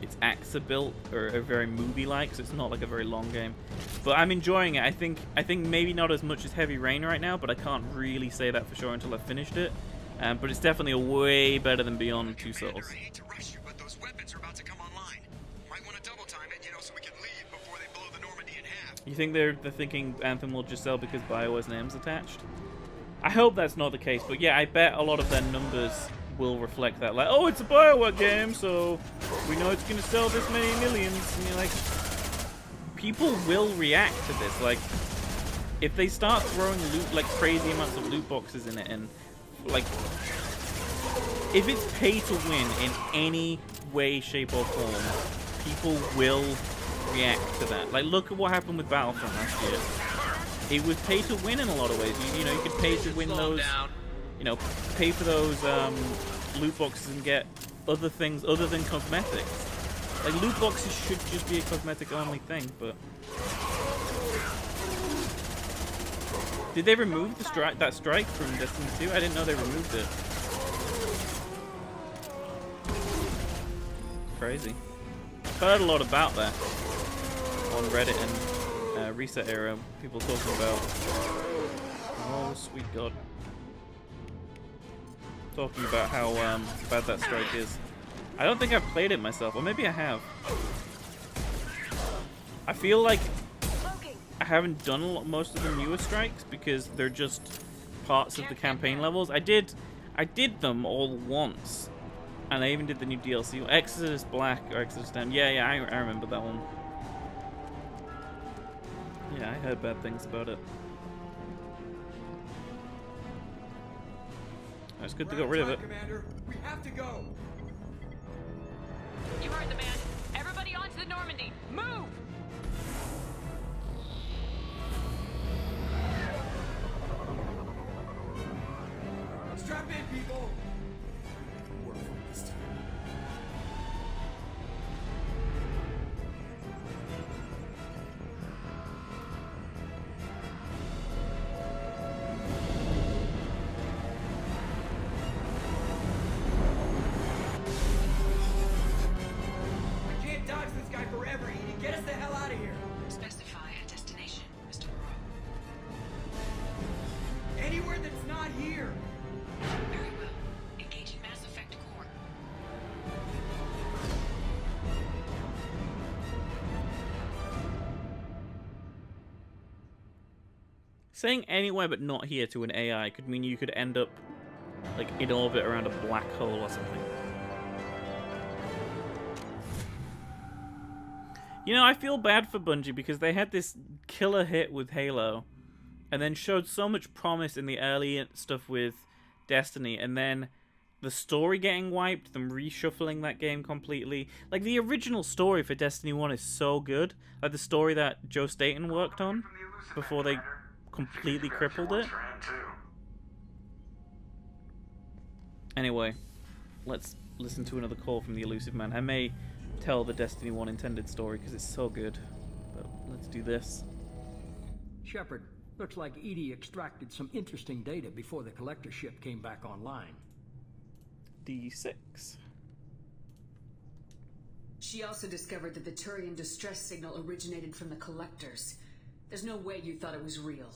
its acts are built are very movie-like, so it's not like a very long game. But I'm enjoying it. I think maybe not as much as Heavy Rain right now, but I can't really say that for sure until I've finished it. But it's definitely way better than Beyond Two Souls. I hate to rush you, but those weapons are about to come online. Might want to double time it, you know, so we can leave before they blow the Normandy in half. You think they're thinking Anthem will just sell because BioWare's name's attached? I hope that's not the case, but yeah, I bet a lot of their numbers will reflect that. Like, oh, it's a BioWare game, so we know it's going to sell this many millions. And you're like, people will react to this. Like, if they start throwing loot, like crazy amounts of loot boxes in it, and like, if it's pay to win in any way, shape, or form, people will react to that. Like, look at what happened with Battlefront last year. It was pay to win in a lot of ways. You know, you could pay to win those, you know, pay for those loot boxes and get other things other than cosmetics. Like, loot boxes should just be a cosmetic only thing, but did they remove the that strike from Destiny 2? I didn't know they removed it. Crazy. I've heard a lot about that on Reddit and Reset Era. People talking about, oh sweet god, talking about how bad that strike is. I don't think I've played it myself, or maybe I have. I feel like I haven't done most of the newer strikes because they're just parts of the campaign levels. I did them all once, And I even did the new DLC, Exodus Black or Exodus Down. Yeah, I remember that one. Yeah, I heard bad things about it. It's good to get rid of it. Commander, we have to go. You heard the man. Everybody onto the Normandy. Move! Strap in, people. Work for it this time. We can't dodge this guy forever, Edie. Get us the hell out of here. Specify a destination, Mr. Moreau. Anywhere that's not here. Very well. Engaging Mass Effect core. Saying anywhere but not here to an AI could mean you could end up like in orbit around a black hole or something. You know, I feel bad for Bungie because they had this killer hit with Halo and then showed so much promise in the early stuff with Destiny, and then the story getting wiped, them reshuffling that game completely. Like, the original story for Destiny 1 is so good. Like, the story that Joe Staten worked on before they completely crippled it. Anyway, let's listen to another call from the Elusive Man. I may tell the Destiny 1 intended story because it's so good, but let's do this. Shepard, looks like Edie extracted some interesting data before the collector ship came back online. D6. She also discovered that the Turian distress signal originated from the collectors. There's no way you thought it was real.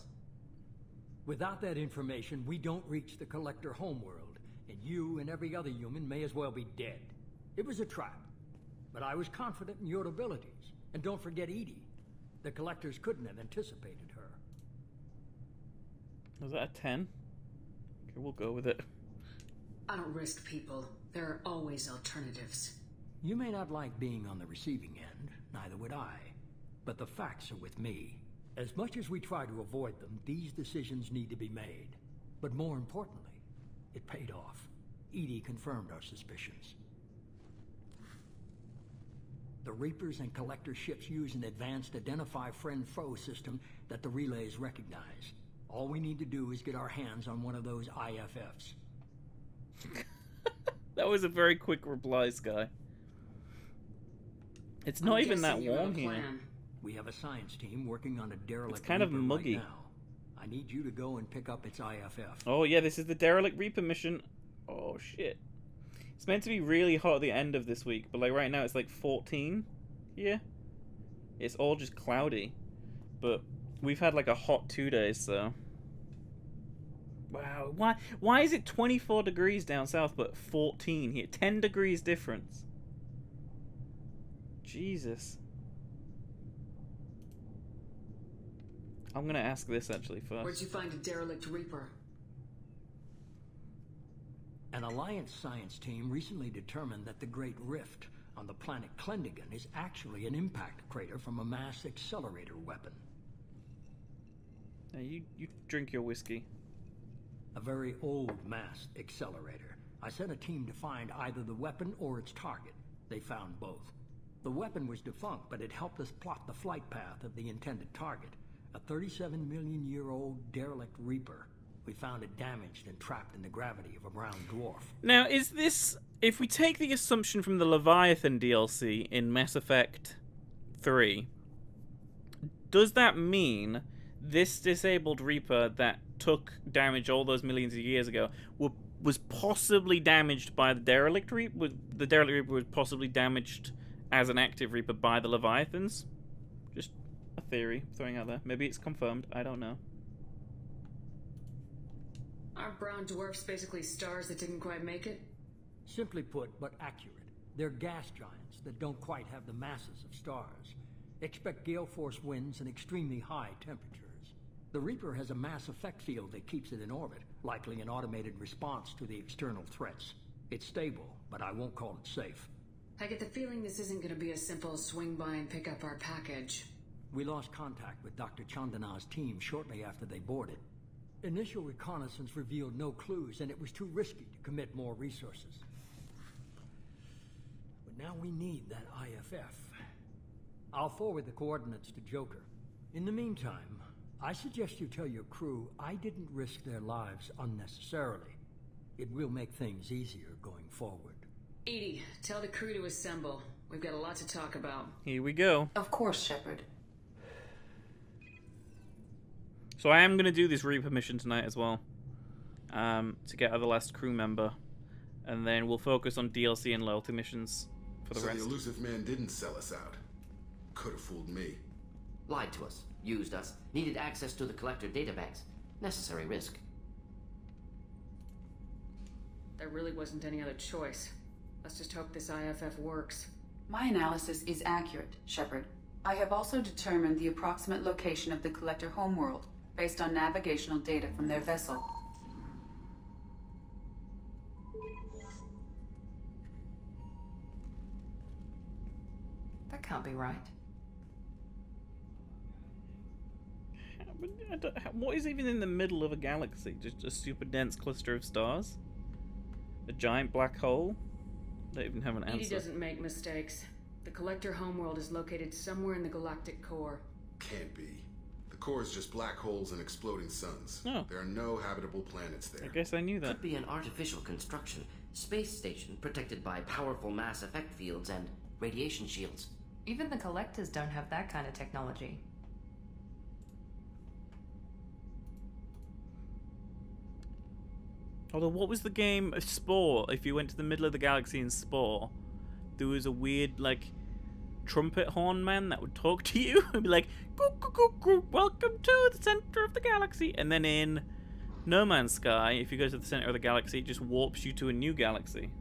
Without that information, we don't reach the collector homeworld, and you and every other human may as well be dead. It was a trap, but I was confident in your abilities. And don't forget Edie. The collectors couldn't have anticipated her. Was that a 10? Okay, we'll go with it. I don't risk people. There are always alternatives. You may not like being on the receiving end, neither would I. But the facts are with me. As much as we try to avoid them, these decisions need to be made. But more importantly, it paid off. Edie confirmed our suspicions. The Reapers and Collector ships use an advanced Identify Friend-Foe system that the relays recognize. All we need to do is get our hands on one of those IFFs. That was a very quick reply, Sky. It's not even that warm here. We have a science team working on a derelict It's kind of Reaper muggy. right now. I need you to go and pick up its IFF. Oh yeah, this is the Derelict Reaper mission. Oh shit. It's meant to be really hot at the end of this week, but like right now it's like 14 here. It's all just cloudy. But we've had like a hot 2 days, so. Wow, why is it 24 degrees down south but 14 here? 10 degrees difference. Jesus. I'm gonna ask this actually first. Where'd you find a derelict Reaper? An Alliance science team recently determined that the Great Rift on the planet Klendigan is actually an impact crater from a mass accelerator weapon. Now you drink your whiskey. A very old mass accelerator. I sent a team to find either the weapon or its target. They found both. The weapon was defunct, but it helped us plot the flight path of the intended target. A 37-million-year-old derelict Reaper. We found it damaged and trapped in the gravity of a brown dwarf. Now, is this... If we take the assumption from the Leviathan DLC in Mass Effect 3, does that mean this disabled Reaper that took damage all those millions of years ago was possibly damaged by the Derelict Reaper? The Derelict Reaper was possibly damaged as an active Reaper by the Leviathans? Just a theory throwing out there. Maybe it's confirmed. I don't know. Aren't brown dwarfs basically stars that didn't quite make it? Simply put, but accurate. They're gas giants that don't quite have the masses of stars. Expect gale force winds and extremely high temperatures. The Reaper has a mass effect field that keeps it in orbit, likely an automated response to the external threats. It's stable, but I won't call it safe. I get the feeling this isn't going to be a simple swing by and pick up our package. We lost contact with Dr. Chandana's team shortly after they boarded. Initial reconnaissance revealed no clues, and it was too risky to commit more resources. But now we need that IFF. I'll forward the coordinates to Joker. In the meantime, I suggest you tell your crew I didn't risk their lives unnecessarily. It will make things easier going forward. Edie, tell the crew to assemble. We've got a lot to talk about. Here we go. Of course, Shepard. So I am going to do this Reaper mission tonight as well. To get the last crew member. And then we'll focus on DLC and loyalty missions for the rest. So the elusive man didn't sell us out. Could have fooled me. Lied to us, used us, needed access to the Collector databanks. Necessary risk. There really wasn't any other choice. Let's just hope this IFF works. My analysis is accurate, Shepard. I have also determined the approximate location of the Collector homeworld, based on navigational data from their vessel. That can't be right. What is even in the middle of a galaxy? Just a super dense cluster of stars? A giant black hole? They even have an answer. Edie doesn't make mistakes. The Collector homeworld is located somewhere in the galactic core. Can't be. The core is just black holes and exploding suns. Oh. There are no habitable planets there. I guess I knew that. Could be an artificial construction. Space station protected by powerful mass effect fields and radiation shields. Even the Collectors don't have that kind of technology. Although, what was the game Spore? If you went to the middle of the galaxy in Spore, there was a weird, like, trumpet horn man that would talk to you and be like, "Goo, goo, goo, goo, welcome to the center of the galaxy." And then in No Man's Sky, if you go to the center of the galaxy, it just warps you to a new galaxy.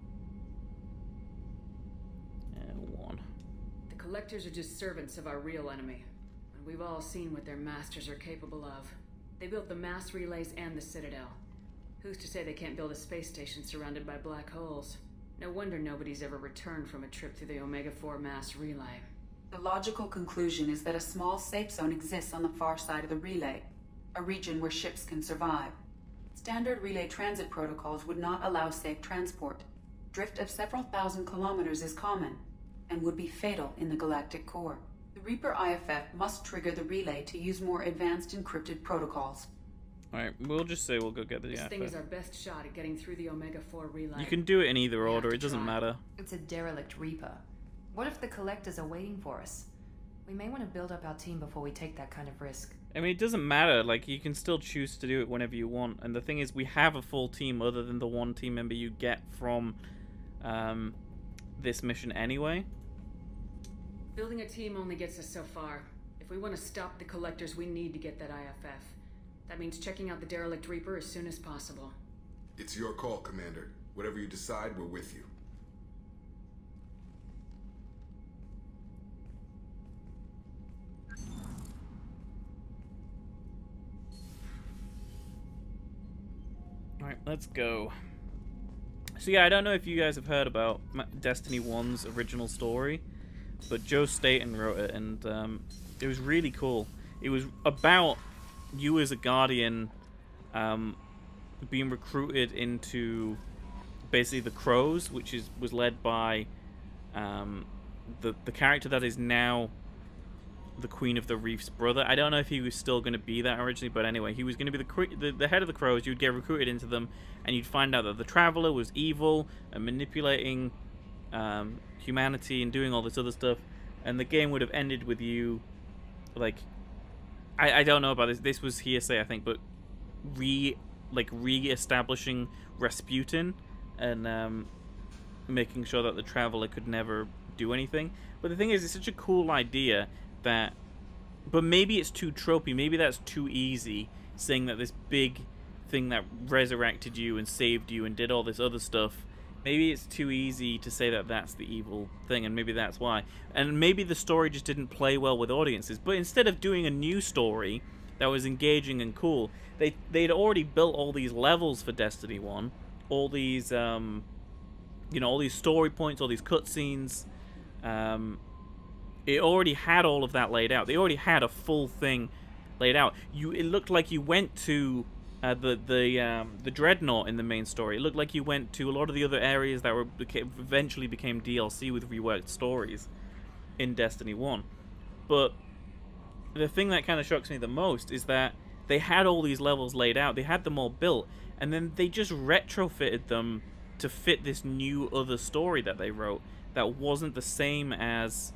One. The Collectors are just servants of our real enemy, and we've all seen what their masters are capable of. They built the mass relays and the Citadel. Who's to say they can't build a space station surrounded by black holes? No wonder nobody's ever returned from a trip through the Omega-4 mass relay. The logical conclusion is that a small safe zone exists on the far side of the relay, a region where ships can survive. Standard relay transit protocols would not allow safe transport. Drift of several thousand kilometers is common, and would be fatal in the galactic core. The Reaper IFF must trigger the relay to use more advanced encrypted protocols. Alright, we'll just say we'll go get the This thing is our best shot at getting through the Omega-4 relay. You can do it in either order, it doesn't matter. It's a derelict Reaper. What if the Collectors are waiting for us? We may want to build up our team before we take that kind of risk. I mean, it doesn't matter, like, you can still choose to do it whenever you want, and the thing is, we have a full team other than the one team member you get from this mission anyway. Building a team only gets us so far. If we want to stop the Collectors, we need to get that IFF. That means checking out the derelict Reaper as soon as possible. It's your call, Commander. Whatever you decide, we're with you. Alright, let's go. So yeah, I don't know if you guys have heard about Destiny 1's original story, but Joe Staten wrote it, and it was really cool. It was about you as a Guardian being recruited into basically the Crows, which was led by the character that is now the Queen of the Reef's brother. I don't know if he was still going to be that originally, but anyway, he was going to be the head of the Crows. You'd get recruited into them, and you'd find out that the Traveler was evil and manipulating humanity and doing all this other stuff, and the game would have ended with you, like, I don't know about this. This was hearsay, I think, but re-establishing Rasputin and making sure that the Traveler could never do anything. But the thing is, it's such a cool idea that, but maybe it's too tropey. Maybe that's too easy, saying that this big thing that resurrected you and saved you and did all this other stuff. Maybe it's too easy to say that that's the evil thing, and maybe that's why. And maybe the story just didn't play well with audiences. But instead of doing a new story that was engaging and cool, they'd already built all these levels for Destiny 1, all these you know, all these story points, all these cutscenes. It already had all of that laid out. They already had a full thing laid out. It looked like you went to the Dreadnought in the main story. It looked like you went to a lot of the other areas that eventually became DLC with reworked stories in Destiny 1. But the thing that kind of shocks me the most is that they had all these levels laid out. They had them all built, and then they just retrofitted them to fit this new other story that they wrote that wasn't the same as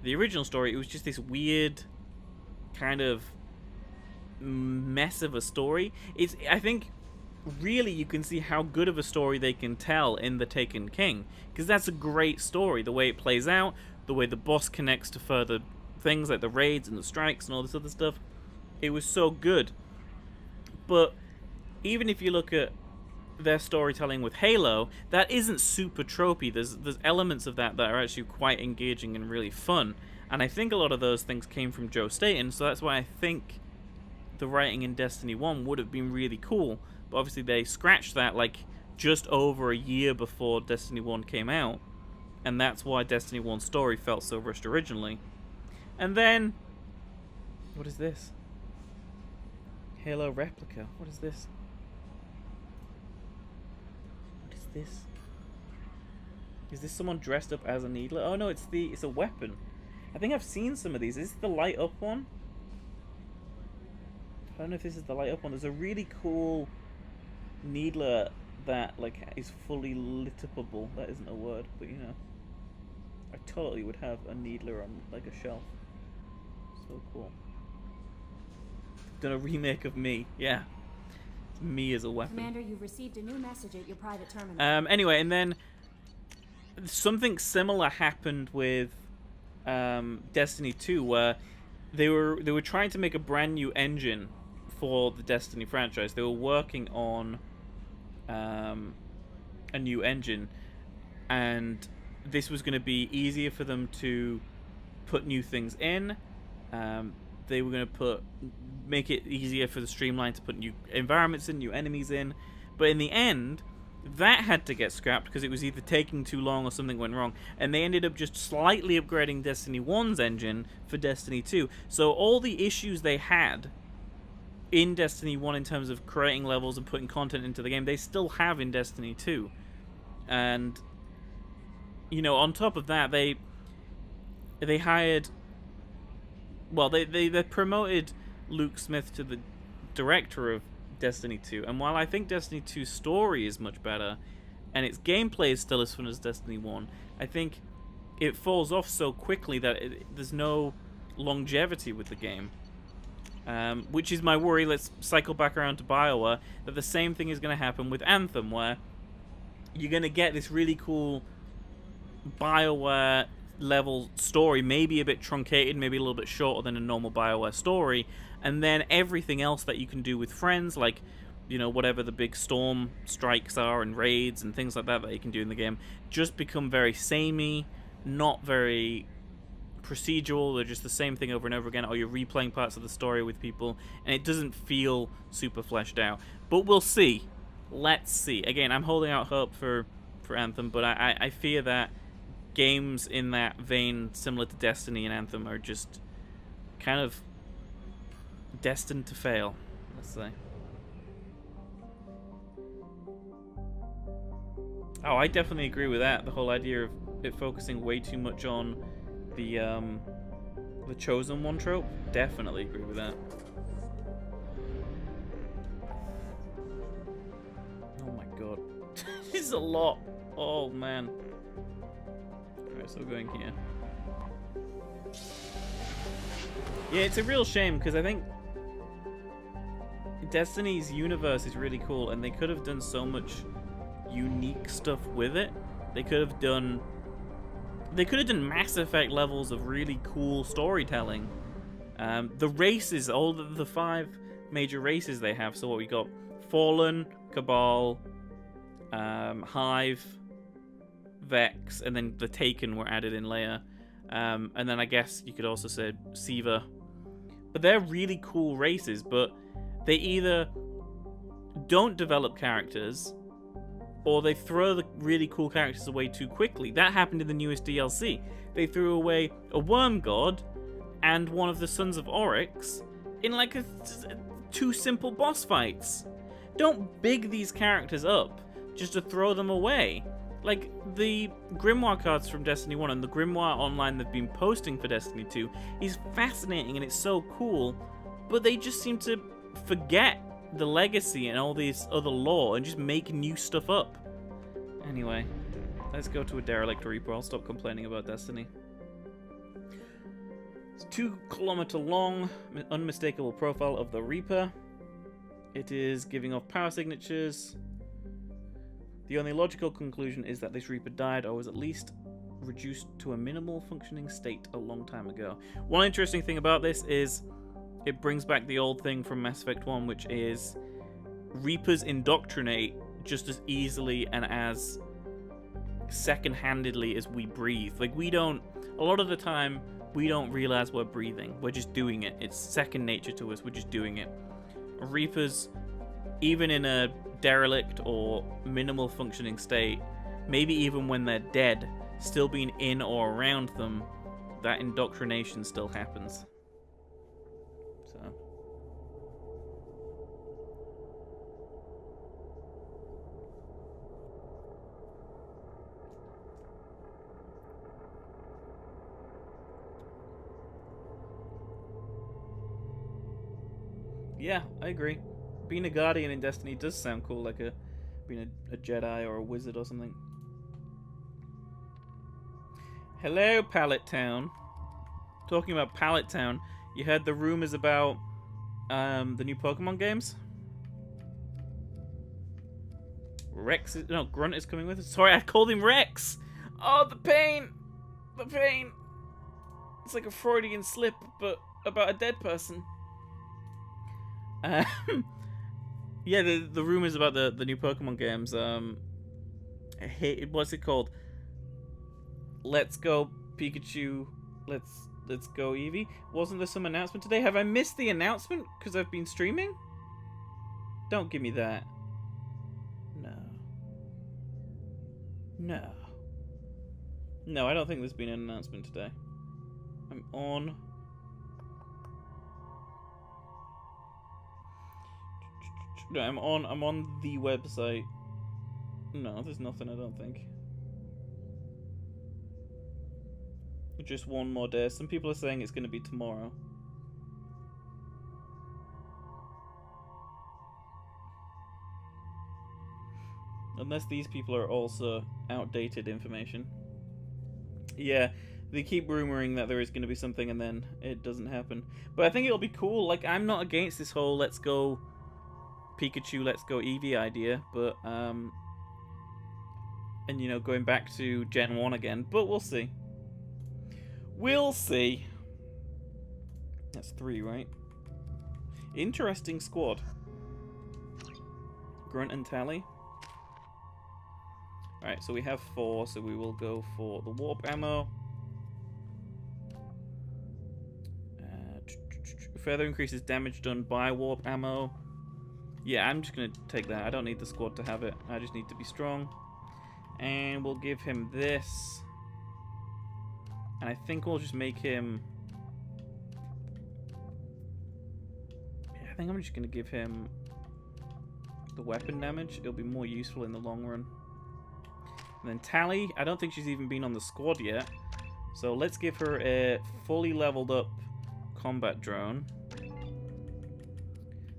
the original story. It was just this weird kind of mess of a story. I think really you can see how good of a story they can tell in The Taken King, because that's a great story. The way it plays out, the way the boss connects to further things like the raids and the strikes and all this other stuff, it was so good. But even if you look at their storytelling with Halo, that isn't super tropey. There's elements of that are actually quite engaging and really fun, and I think a lot of those things came from Joe Staten, so that's why I think the writing in Destiny 1 would have been really cool. But obviously they scratched that like just over a year before Destiny 1 came out, and that's why Destiny 1's story felt so rushed originally. And then, what is this? Halo replica. What is this? What is this? Is this someone dressed up as a Needler? Oh no, it's a weapon. I think I've seen some of these. Is this the light up one? I don't know if this is the light up one. There's a really cool Needler that like is fully lit upable. That isn't a word, but you know, I totally would have a Needler on like a shelf. So cool. Done a remake of me. Yeah, it's me as a weapon. Commander, you've received a new message at your private terminal. Anyway, and then something similar happened with Destiny 2, where they were trying to make a brand new engine for the Destiny franchise. They were working on a new engine, and this was going to be easier for them to put new things in. They were going to make it easier for the Streamline to put new environments in, new enemies in, but in the end, that had to get scrapped because it was either taking too long or something went wrong, and they ended up just slightly upgrading Destiny 1's engine for Destiny 2. So all the issues they had in Destiny 1 in terms of creating levels and putting content into the game, they still have in Destiny 2. And, you know, on top of that, they hired... Well, they promoted Luke Smith to the director of Destiny 2, and while I think Destiny 2's story is much better, and its gameplay is still as fun as Destiny 1, I think it falls off so quickly that there's no longevity with the game. Which is my worry. Let's cycle back around to Bioware, that the same thing is going to happen with Anthem, where you're going to get this really cool Bioware level story, maybe a bit truncated, maybe a little bit shorter than a normal Bioware story, and then everything else that you can do with friends, like, you know, whatever the big storm strikes are and raids and things like that you can do in the game, just become very samey, not very procedural. They're just the same thing over and over again, or you're replaying parts of the story with people, and it doesn't feel super fleshed out. But we'll see. Let's see. Again, I'm holding out hope for Anthem, but I fear that games in that vein, similar to Destiny and Anthem, are just kind of destined to fail, let's say. Oh, I definitely agree with that. The whole idea of it focusing way too much on the Chosen One trope. Definitely agree with that. Oh my god. This is a lot. Oh man. Alright, so we're going here. Yeah, it's a real shame, because I think Destiny's universe is really cool, and they could have done so much unique stuff with it. They could have done Mass Effect levels of really cool storytelling. The races, all the 5 major races they have. So what we got: Fallen, Cabal, Hive, Vex, and then the Taken were added in later. And then I guess you could also say Siva. But they're really cool races, but they either don't develop characters, or they throw the really cool characters away too quickly. That happened in the newest DLC. They threw away a worm god and one of the sons of Oryx in like two simple boss fights. Don't big these characters up just to throw them away. Like, the Grimoire cards from Destiny 1 and the Grimoire Online they've been posting for Destiny 2 is fascinating and it's so cool, but they just seem to forget the legacy and all these other lore and just make new stuff up. Anyway, let's go to a derelict Reaper. I'll stop complaining about Destiny. It's a 2-kilometer long, unmistakable profile of the Reaper. It is giving off power signatures. The only logical conclusion is that this Reaper died or was at least reduced to a minimal functioning state a long time ago. One interesting thing about this is it brings back the old thing from Mass Effect 1, which is Reapers indoctrinate just as easily and as second-handedly as we breathe. Like, we don't, a lot of the time, we don't realize we're breathing. We're just doing it. It's second nature to us. We're just doing it. Reapers, even in a derelict or minimal functioning state, maybe even when they're dead, still being in or around them, that indoctrination still happens. So yeah, I agree. Being a Guardian in Destiny does sound cool, like being a Jedi or a wizard or something. Hello, Pallet Town. Talking about Pallet Town, you heard the rumors about the new Pokemon games? Grunt is coming with us. Sorry, I called him Rex! Oh, the pain! The pain! It's like a Freudian slip, but about a dead person. Yeah, the rumors about the new Pokemon games. What's it called? Let's Go Pikachu. Let's Go Eevee. Wasn't there some announcement today? Have I missed the announcement because I've been streaming? Don't give me that. No, I don't think there's been an announcement today. I'm on. No, I'm on the website. No, there's nothing, I don't think. Just one more day. Some people are saying it's going to be tomorrow. Unless these people are also outdated information. Yeah, they keep rumoring that there is going to be something and then it doesn't happen. But I think it'll be cool. Like, I'm not against this whole let's go Pikachu, let's go Eevee idea, but and you know, going back to Gen 1 again, but we'll see. We'll see. That's 3, right? Interesting squad. Grunt and Tally. Alright, so we have 4, so we will go for the warp ammo. Further increases damage done by warp ammo. Yeah, I'm just going to take that. I don't need the squad to have it. I just need to be strong. And we'll give him this. And I think we'll just make him... Yeah, I think I'm just going to give him the weapon damage. It'll be more useful in the long run. And then Tally, I don't think she's even been on the squad yet. So let's give her a fully leveled up combat drone.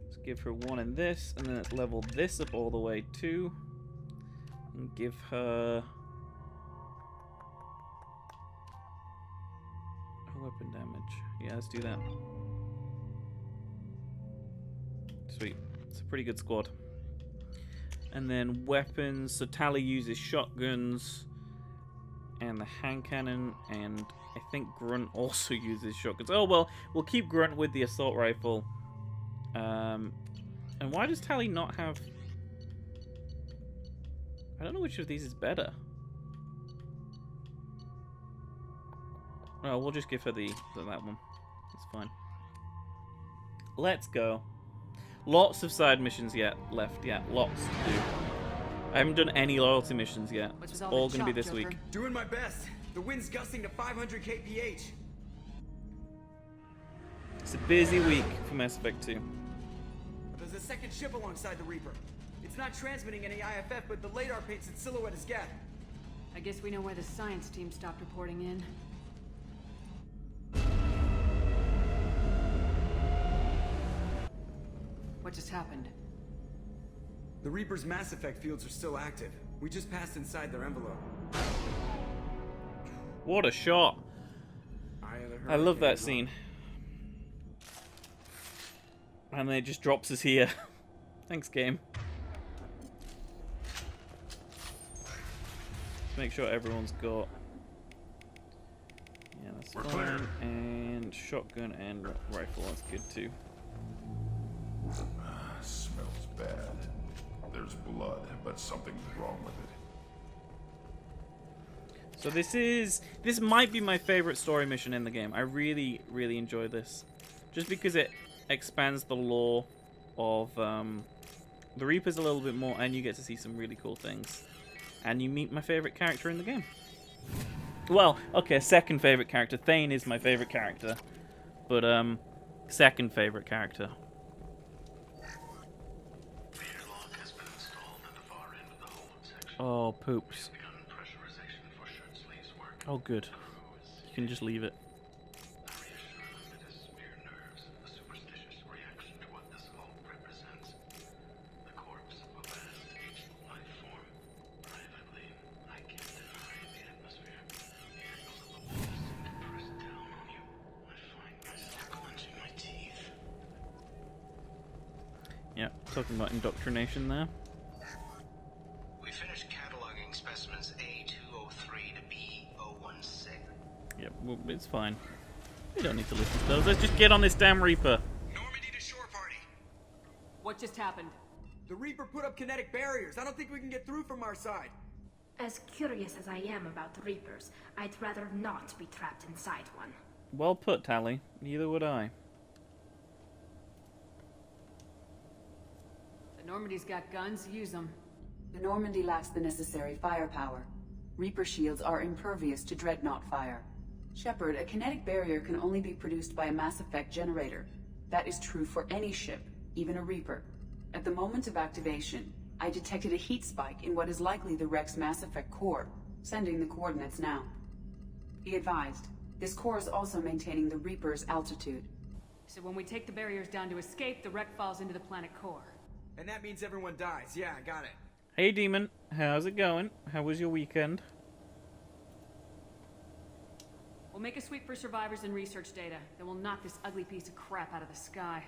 Let's give her one in this, and then let's level this up all the way too. And give her weapon damage. Yeah, let's do that. Sweet. It's a pretty good squad. And then weapons. So Tally uses shotguns and the hand cannon, and I think Grunt also uses shotguns. Oh well, we'll keep Grunt with the assault rifle. And why does Tally not have... I don't know which of these is better. Oh, we'll just give her that one. That's fine. Let's go. Lots of side missions yet left. Yeah, lots to do. I haven't done any loyalty missions yet. It's all going to be this week. Doing my best. The wind's gusting to 500 kph. It's a busy week for Mass Effect 2. There's a second ship alongside the Reaper. It's not transmitting any IFF, but the radar paints its silhouette as Geth. I guess we know why the science team stopped reporting in. What just happened? The Reaper's Mass Effect fields are still active. We just passed inside their envelope. What a shot. I love that scene. And then it just drops us here. Thanks, game. Make sure everyone's got... Yeah, that's fine. And shotgun and rifle, that's good too. Smells bad. There's blood, but something's wrong with it. So this might be my favorite story mission in the game. I really, really enjoy this. Just because it expands the lore of the Reapers a little bit more, and you get to see some really cool things. And you meet my favorite character in the game. Well, okay, second favorite character. Thane is my favorite character. But, second favorite character. Oh, poops. Oh, good. You can just leave it. Yeah, talking about indoctrination there. We finished cataloging specimens A203 to B016. Yep, well, it's fine. We don't need to listen to those. Let's just get on this damn Reaper. Normandy to shore party. What just happened? The Reaper put up kinetic barriers. I don't think we can get through from our side. As curious as I am about the Reapers, I'd rather not be trapped inside one. Well put, Tally. Neither would I. The Normandy's got guns, use them. The Normandy lacks the necessary firepower. Reaper shields are impervious to dreadnought fire. Shepard, a kinetic barrier can only be produced by a Mass Effect generator. That is true for any ship, even a Reaper. At the moment of activation, I detected a heat spike in what is likely the Wreck's Mass Effect core, sending the coordinates now. Be advised, this core is also maintaining the Reaper's altitude. So when we take the barriers down to escape, the wreck falls into the planet core. And that means everyone dies. Yeah, I got it. Hey, Demon. How's it going? How was your weekend? We'll make a sweep for survivors and research data. Then we'll knock this ugly piece of crap out of the sky.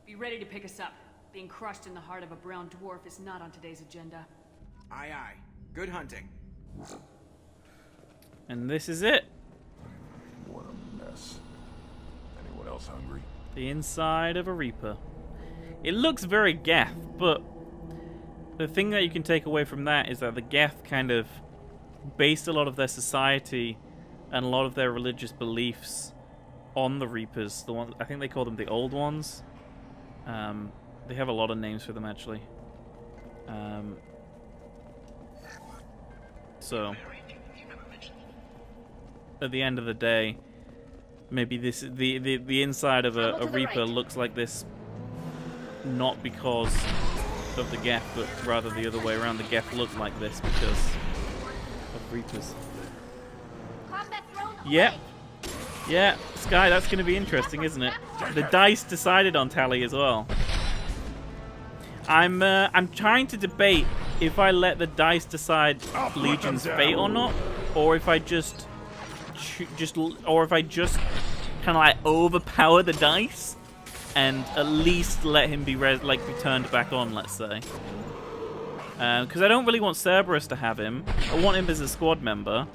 Be ready to pick us up. Being crushed in the heart of a brown dwarf is not on today's agenda. Aye, aye. Good hunting. And this is it. What a mess. Anyone else hungry? The inside of a Reaper. It looks very Geth, but the thing that you can take away from that is that the Geth kind of based a lot of their society and a lot of their religious beliefs on the Reapers. The ones, I think they call them the Old Ones. They have a lot of names for them, actually. So, at the end of the day, maybe this the inside of a Reaper looks like this, not because of the Geth, but rather the other way around. The Geth look like this because of Reapers. Yep. Yeah, Sky, that's going to be interesting, isn't it? The dice decided on Tally as well. I'm trying to debate if I let the dice decide Legion's fate or not, or if I just kind of like overpower the dice and at least let him be turned back on, let's say. Because I don't really want Cerberus to have him. I want him as a squad member,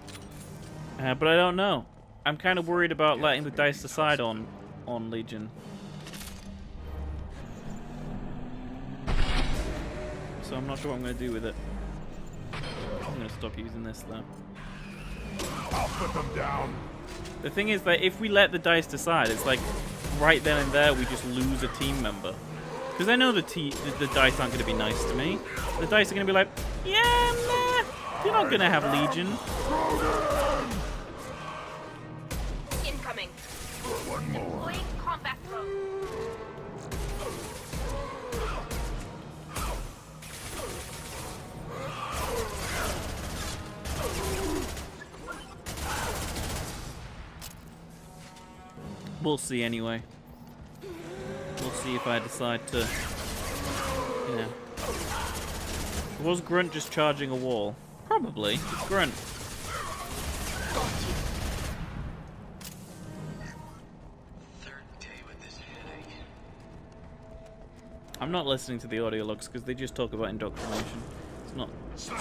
but I don't know. I'm kind of worried about letting the dice decide on Legion. So I'm not sure what I'm going to do with it. I'm going to stop using this though. I'll put them down. The thing is that if we let the dice decide, it's like right then and there we just lose a team member. Because I know the dice aren't going to be nice to me. The dice are going to be like, yeah, meh, you're not going to have Legion. Incoming. Deploying combat drone. We'll see anyway. We'll see if I decide to, you know. Was Grunt just charging a wall? Probably. It's Grunt. I'm not listening to the audio logs because they just talk about indoctrination. It's not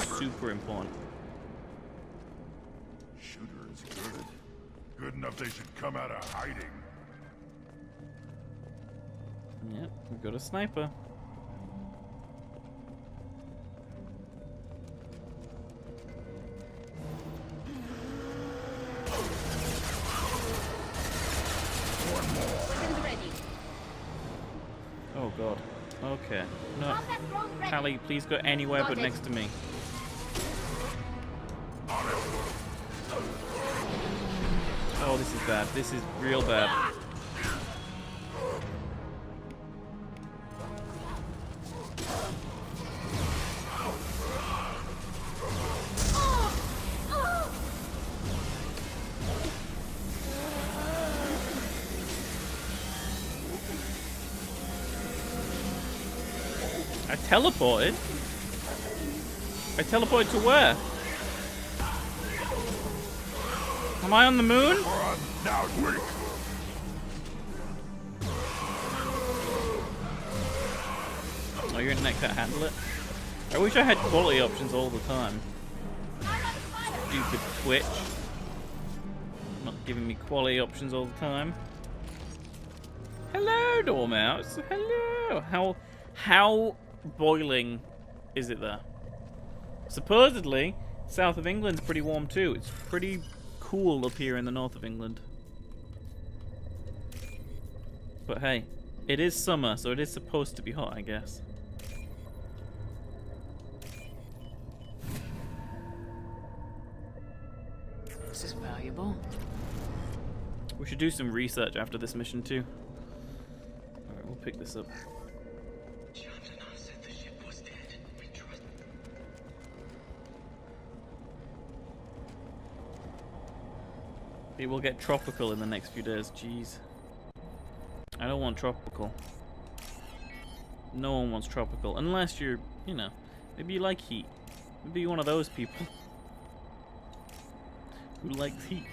super important. Shooter is good. Good enough they should come out of hiding. Yep, we've got a sniper. Weapons ready. Oh god. Okay. No. Callie, please go anywhere but next to me. Oh, this is bad. This is real bad. I teleported? I teleported to where? Am I on the moon? Now quick. Oh, your internet can't handle it? I wish I had quality options all the time. Stupid Twitch. Not giving me quality options all the time. Hello, Dormouse. Hello. How boiling is it there? Supposedly, south of England's pretty warm too. It's pretty cool up here in the north of England. But hey, it is summer, so it is supposed to be hot, I guess. This is valuable. We should do some research after this mission too. Alright, we'll pick this up. It will get tropical in the next few days. Jeez. I don't want tropical. No one wants tropical. Unless you're, you know, maybe you like heat. Maybe you're one of those people who likes heat.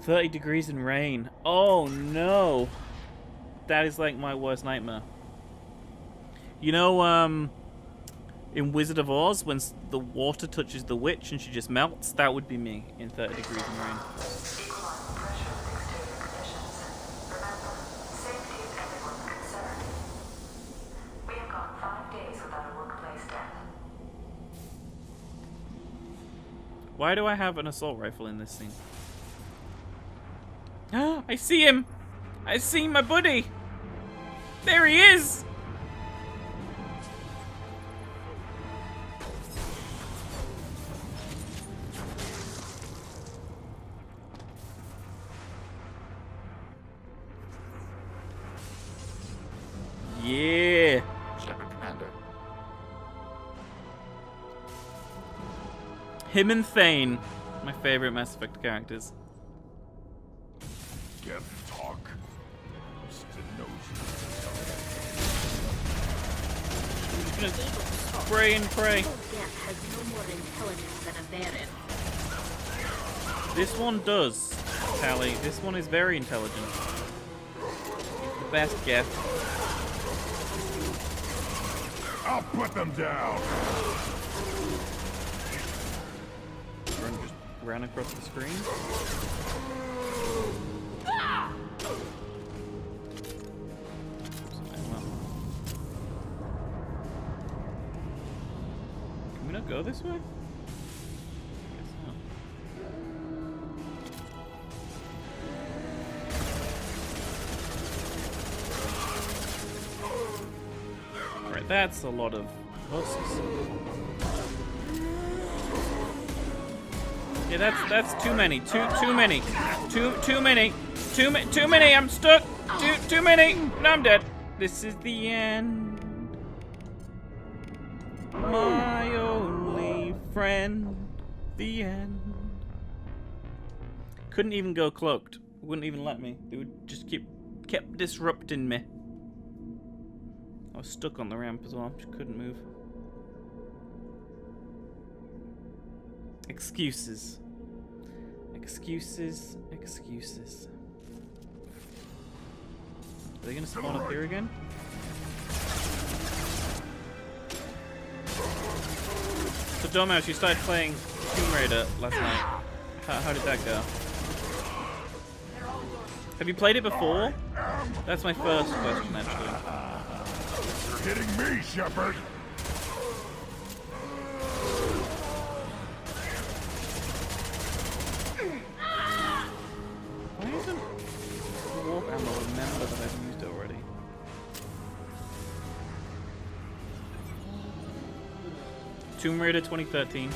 30 degrees and rain. Oh no. That is like my worst nightmare. You know, in Wizard of Oz, when the water touches the witch and she just melts, that would be me in 30 degrees and rain. Why do I have an assault rifle in this scene? I see him! I see my buddy! There he is! Yeah! Shepard Commander. Him and Thane, my favorite Mass Effect characters. Get talk. Spray and pray. Death has no more intelligence than a Baron. This one does, Tally. This one is very intelligent. The best guess. I'll put them down. Run just ran across the screen. Can we not go this way? Guess not. That's a lot of husks. Yeah, that's too many. Too many. Too many. Too many. I'm stuck. Too many. No, I'm dead. This is the end. My only friend. The end. Couldn't even go cloaked. Wouldn't even let me. They would just kept disrupting me. I was stuck on the ramp as well. Just couldn't move. Excuses. Excuses. Excuses. Are they gonna spawn up here again? So Domhouse, you started playing Tomb Raider last night. How did that go? Have you played it before? That's my first question, actually. You're hitting me, Shepard. Why isn't warp ammo remember that I've used it already? Tomb Raider 2013.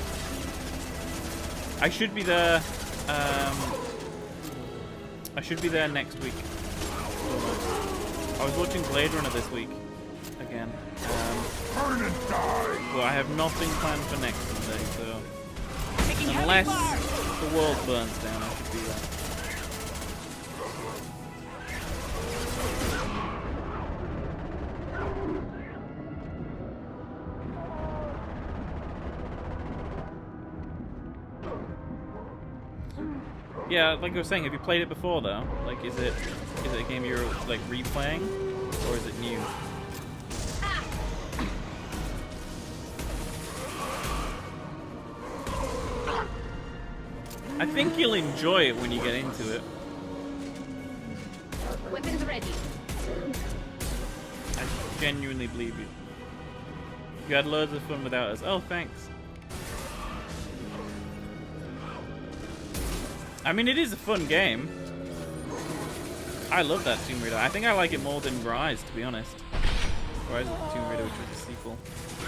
I should be there. I should be there next week. I was watching Blade Runner this week again. Burn and die. Well, I have nothing planned for next Sunday, so unless the world burns down, I should be there. Yeah, like I was saying, have you played it before though? Like, is it a game you're like replaying, or is it new? I think you'll enjoy it when you get into it. Weapons ready. I genuinely believe you. You had loads of fun without us. Oh, thanks. I mean, it is a fun game. I love that Tomb Raider. I think I like it more than Rise, to be honest. Rise of the Tomb Raider, which was a sequel.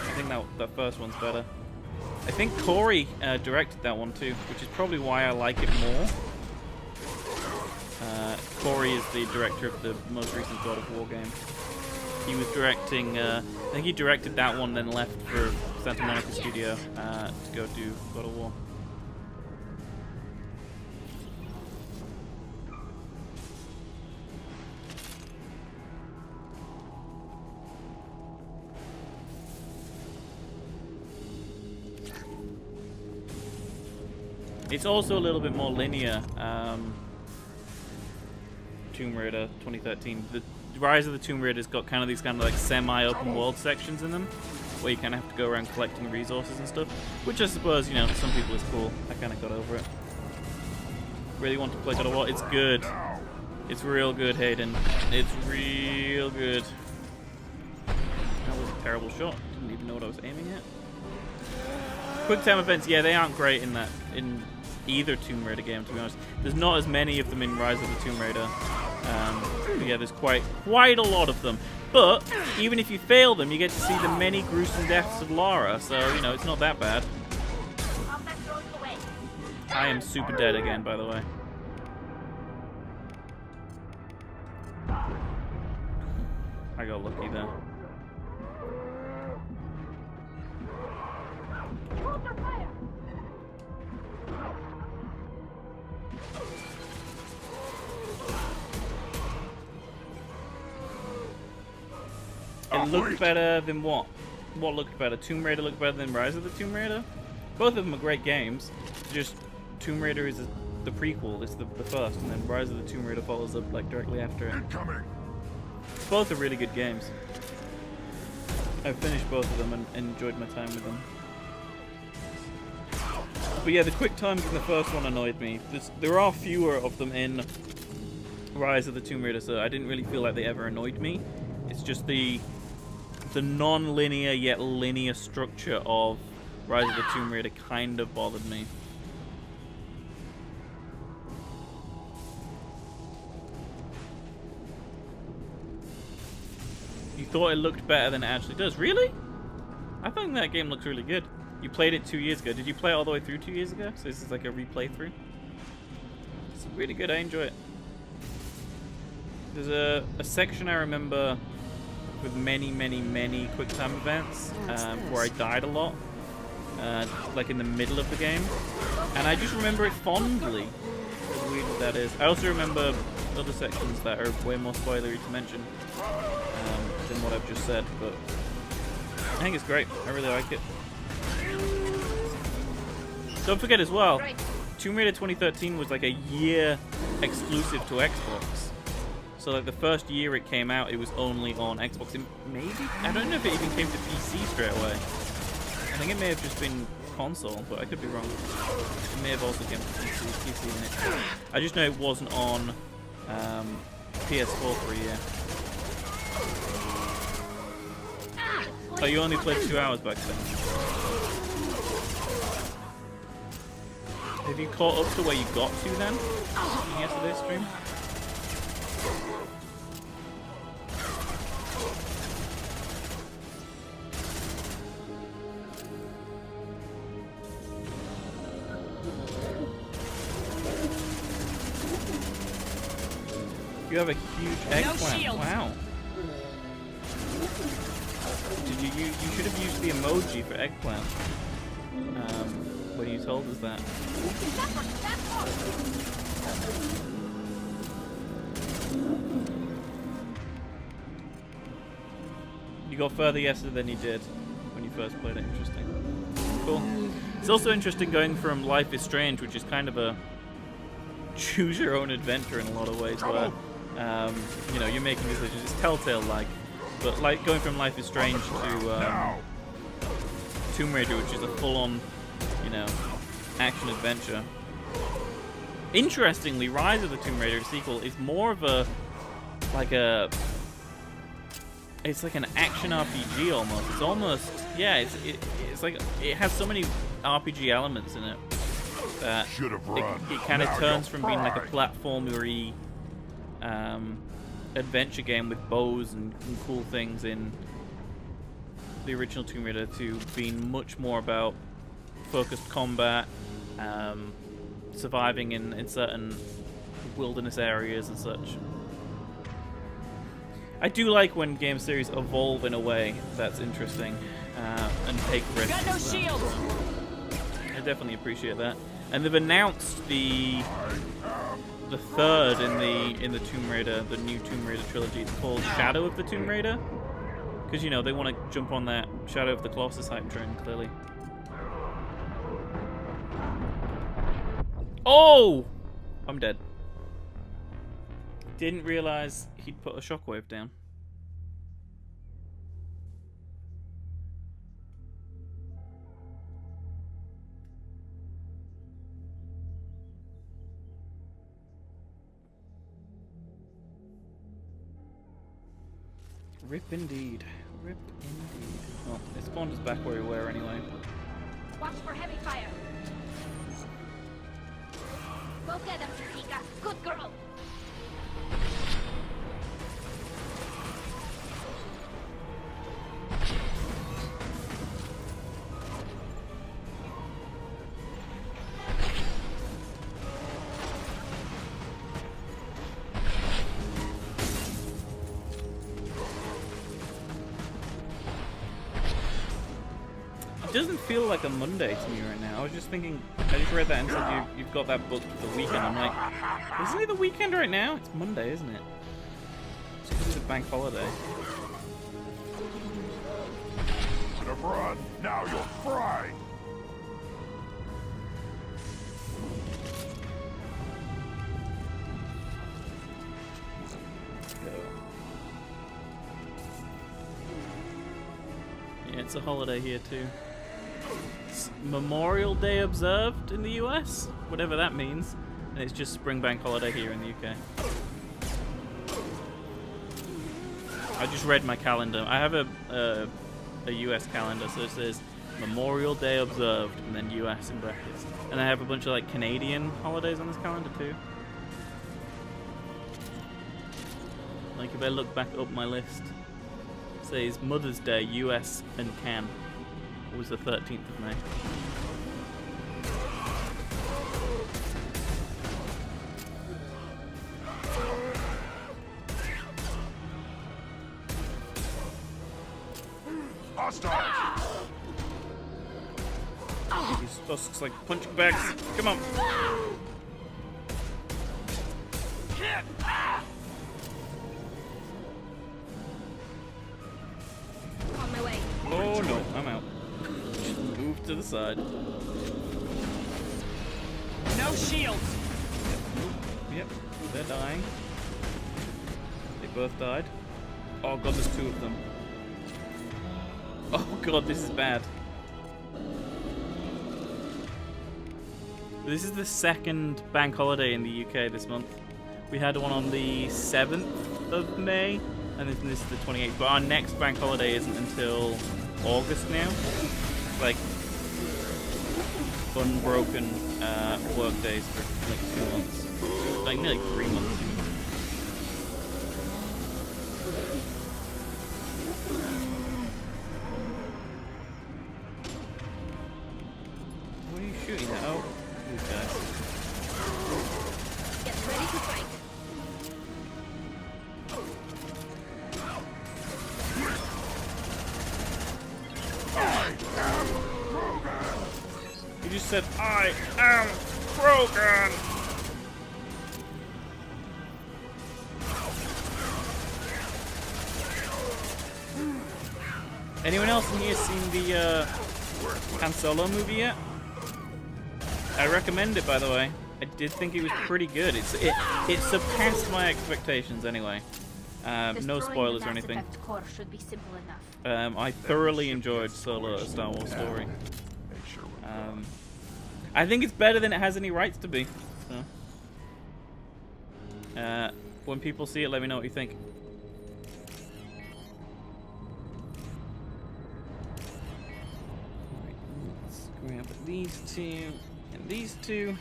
I think that first one's better. I think Corey directed that one too, which is probably why I like it more. Corey is the director of the most recent God of War game. He was directing, I think he directed that one, then left for Santa Monica Studio to go do God of War. It's also a little bit more linear. Tomb Raider 2013. The Rise of the Tomb Raider's got kind of like semi-open world sections in them, where you kind of have to go around collecting resources and stuff, which I suppose, you know, to some people is cool. I kind of got over it. Really want to play God of War. It's good. It's real good, Hayden. It's real good. That was a terrible shot. Didn't even know what I was aiming at. Quick time events, yeah, they aren't great in either Tomb Raider game, to be honest. There's not as many of them in Rise of the Tomb Raider. But yeah, there's quite a lot of them. But even if you fail them, you get to see the many gruesome deaths of Lara, so you know it's not that bad. I am super dead again, by the way. I got lucky there. It looked better than what? What looked better? Tomb Raider looked better than Rise of the Tomb Raider? Both of them are great games. Just Tomb Raider is the prequel. It's the first, and then Rise of the Tomb Raider follows up like directly after it. Both are really good games. I've finished both of them and enjoyed my time with them. But yeah, the quick times in the first one annoyed me. There are fewer of them in Rise of the Tomb Raider, so I didn't really feel like they ever annoyed me. It's just the non-linear yet linear structure of Rise of the Tomb Raider kind of bothered me. You thought it looked better than it actually does. Really? I think that game looks really good. You played it 2 years ago. Did you play it all the way through 2 years ago? So this is like a replay through. It's really good. I enjoy it. There's a section I remember with many quick time events where I died a lot, like in the middle of the game, and I just remember it fondly. As weird as that is. I also remember other sections that are way more spoilery to mention than what I've just said, but I think it's great. I really like it. Don't forget as well, Tomb Raider 2013 was like a year exclusive to Xbox. So like the first year it came out, it was only on Xbox. Maybe? I don't know if it even came to PC straight away. I think it may have just been console, but I could be wrong. It may have also came to PC in it. I just know it wasn't on PS4 for a year. Oh, you only played 2 hours back then. Have you caught up to where you got to then? In yesterday's stream? You have a huge eggplant. Wow. Did you should have used the emoji for eggplant. When you told us that. You got further yesterday than you did when you first played it. Interesting. Cool. It's also interesting going from Life is Strange, which is kind of a choose your own adventure in a lot of ways, where you know, you're making decisions. It's Telltale-like, but like going from Life is Strange to Tomb Raider, which is a full-on, you know, action adventure. Interestingly, Rise of the Tomb Raider sequel is more of a it's like an action RPG almost. It's almost, yeah, it's like it has so many RPG elements in it that it kind of turns from being like a platformery adventure game with bows and cool things in the original Tomb Raider to being much more about focused combat, surviving in certain wilderness areas and such. I do like when game series evolve in a way that's interesting and take risks. Got no shield. I definitely appreciate that. And they've announced the third in the Tomb Raider, the new Tomb Raider trilogy. It's called Shadow of the Tomb Raider, because you know they want to jump on that Shadow of the Colossus hype train clearly. Oh, I'm dead. Didn't realize he'd put a shockwave down. Rip indeed. Rip indeed. Well, it spawned us back where we were anyway. Watch for heavy fire. Go get him, Chica. Good girl. It doesn't feel like a Monday to me right now. I was just thinking, I just read that and said you've got that booked for the weekend. I'm like, isn't it the weekend right now? It's Monday, isn't it? It's because it's a bank holiday. Should have run. Now you'll fry. Yeah, it's a holiday here too. It's Memorial Day observed in the US, whatever that means, and it's just Spring Bank holiday here in the UK. I just read my calendar. I have a US calendar, so it says Memorial Day observed and then US in brackets. And I have a bunch of like Canadian holidays on this calendar too. Like if I look back up my list, it's Says Mother's Day, US and Cannes. It was the 13th of May. These husks like punching bags. Come on. On my way. Oh no, I'm out. Just move to the side. No shields. Yep, they're dying. They both died. Oh god, there's two of them. Oh god, this is bad. This is the second bank holiday in the UK this month. We had one on the 7th of May, and this is the 28th. But our next bank holiday isn't until August now. It's like unbroken work days for like 2 months. Like nearly 3 months. What are you shooting at? Oh, these guys. Get ready to fight. You just said, I am Krogan! Anyone else in here seen the Han Solo movie yet? I recommend it, by the way. I did think it was pretty good. It surpassed my expectations anyway. No spoilers or anything. Should be simple enough. I thoroughly enjoyed Solo: A Star Wars Story. I think it's better than it has any rights to be. So. When people see it, let me know what you think. Let's grab these two and these two.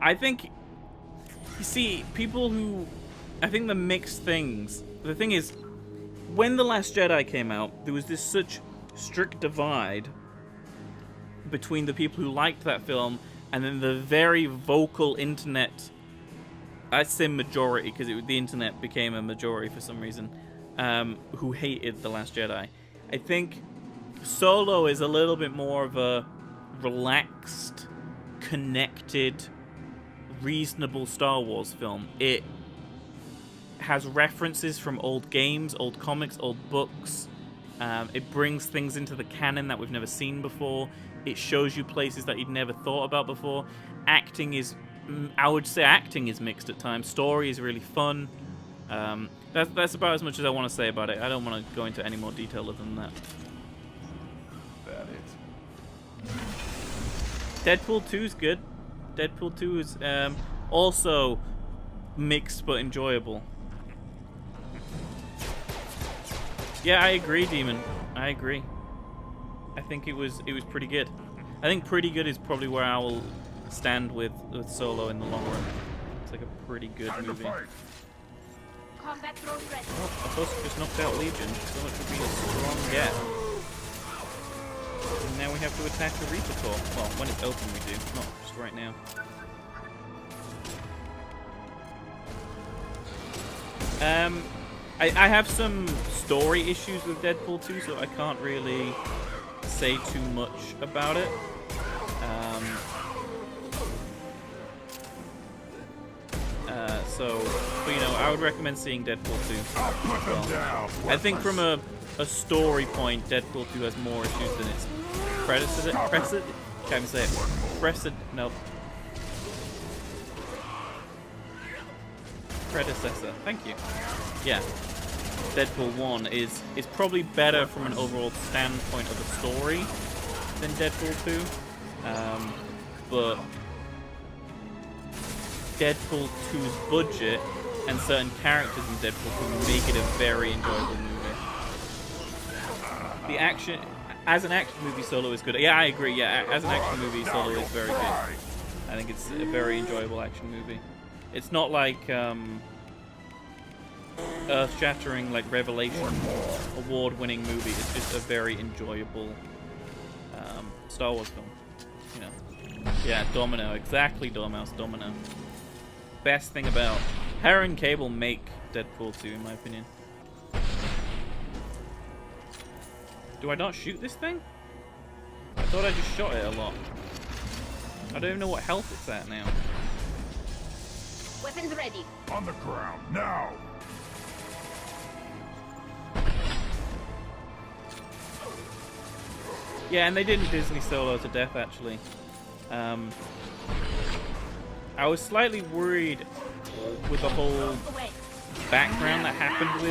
I think, you see, people who, I think the mixed things, the thing is, when The Last Jedi came out, there was this such strict divide between the people who liked that film and then the very vocal internet, I'd say majority, because the internet became a majority for some reason, who hated The Last Jedi. I think Solo is a little bit more of a relaxed, connected, reasonable Star Wars film. It has references from old games, old comics, old books. It brings things into the canon that we've never seen before. It shows you places that you'd never thought about before. Acting is, I would say acting is mixed at times. Story is really fun. That's about as much as I want to say about it. I don't want to go into any more detail other than that. That it. Deadpool 2 is good. Deadpool 2 is also mixed but enjoyable. Yeah, I agree, Demon. I agree. I think it was pretty good. I think pretty good is probably where I will stand with Solo in the long run. It's like a pretty good movie. Combat drone ready. Oh, I just knocked out Legion. So much for being a strong get. And now we have to attack the Reaper Core. Well, when it's open we do, not just right now. I have some story issues with Deadpool 2, so I can't really say too much about it. But you know, I would recommend seeing Deadpool 2. Well, I think from a story point, Deadpool 2 has more issues than its predecessor. Can't even say it. Predecessor. Thank you. Yeah. Deadpool 1 is probably better from an overall standpoint of the story than Deadpool 2. But Deadpool 2's budget and certain characters in Deadpool 2 make it a very enjoyable movie. The action, as an action movie, Solo is good. Yeah, I agree. Yeah, as an action movie, Solo is very good. I think it's a very enjoyable action movie. It's not like earth-shattering, like, revelation, award-winning movie. It's just a very enjoyable Star Wars film. You know. Yeah, Domino. Exactly, Dormouse. Domino. Best thing about Hera and Cable make Deadpool 2, in my opinion. Do I not shoot this thing? I thought I just shot it a lot. I don't even know what health it's at now. Weapons ready. On the ground, now! Yeah, and they didn't Disney Solo to death, actually. I was slightly worried with the whole background that happened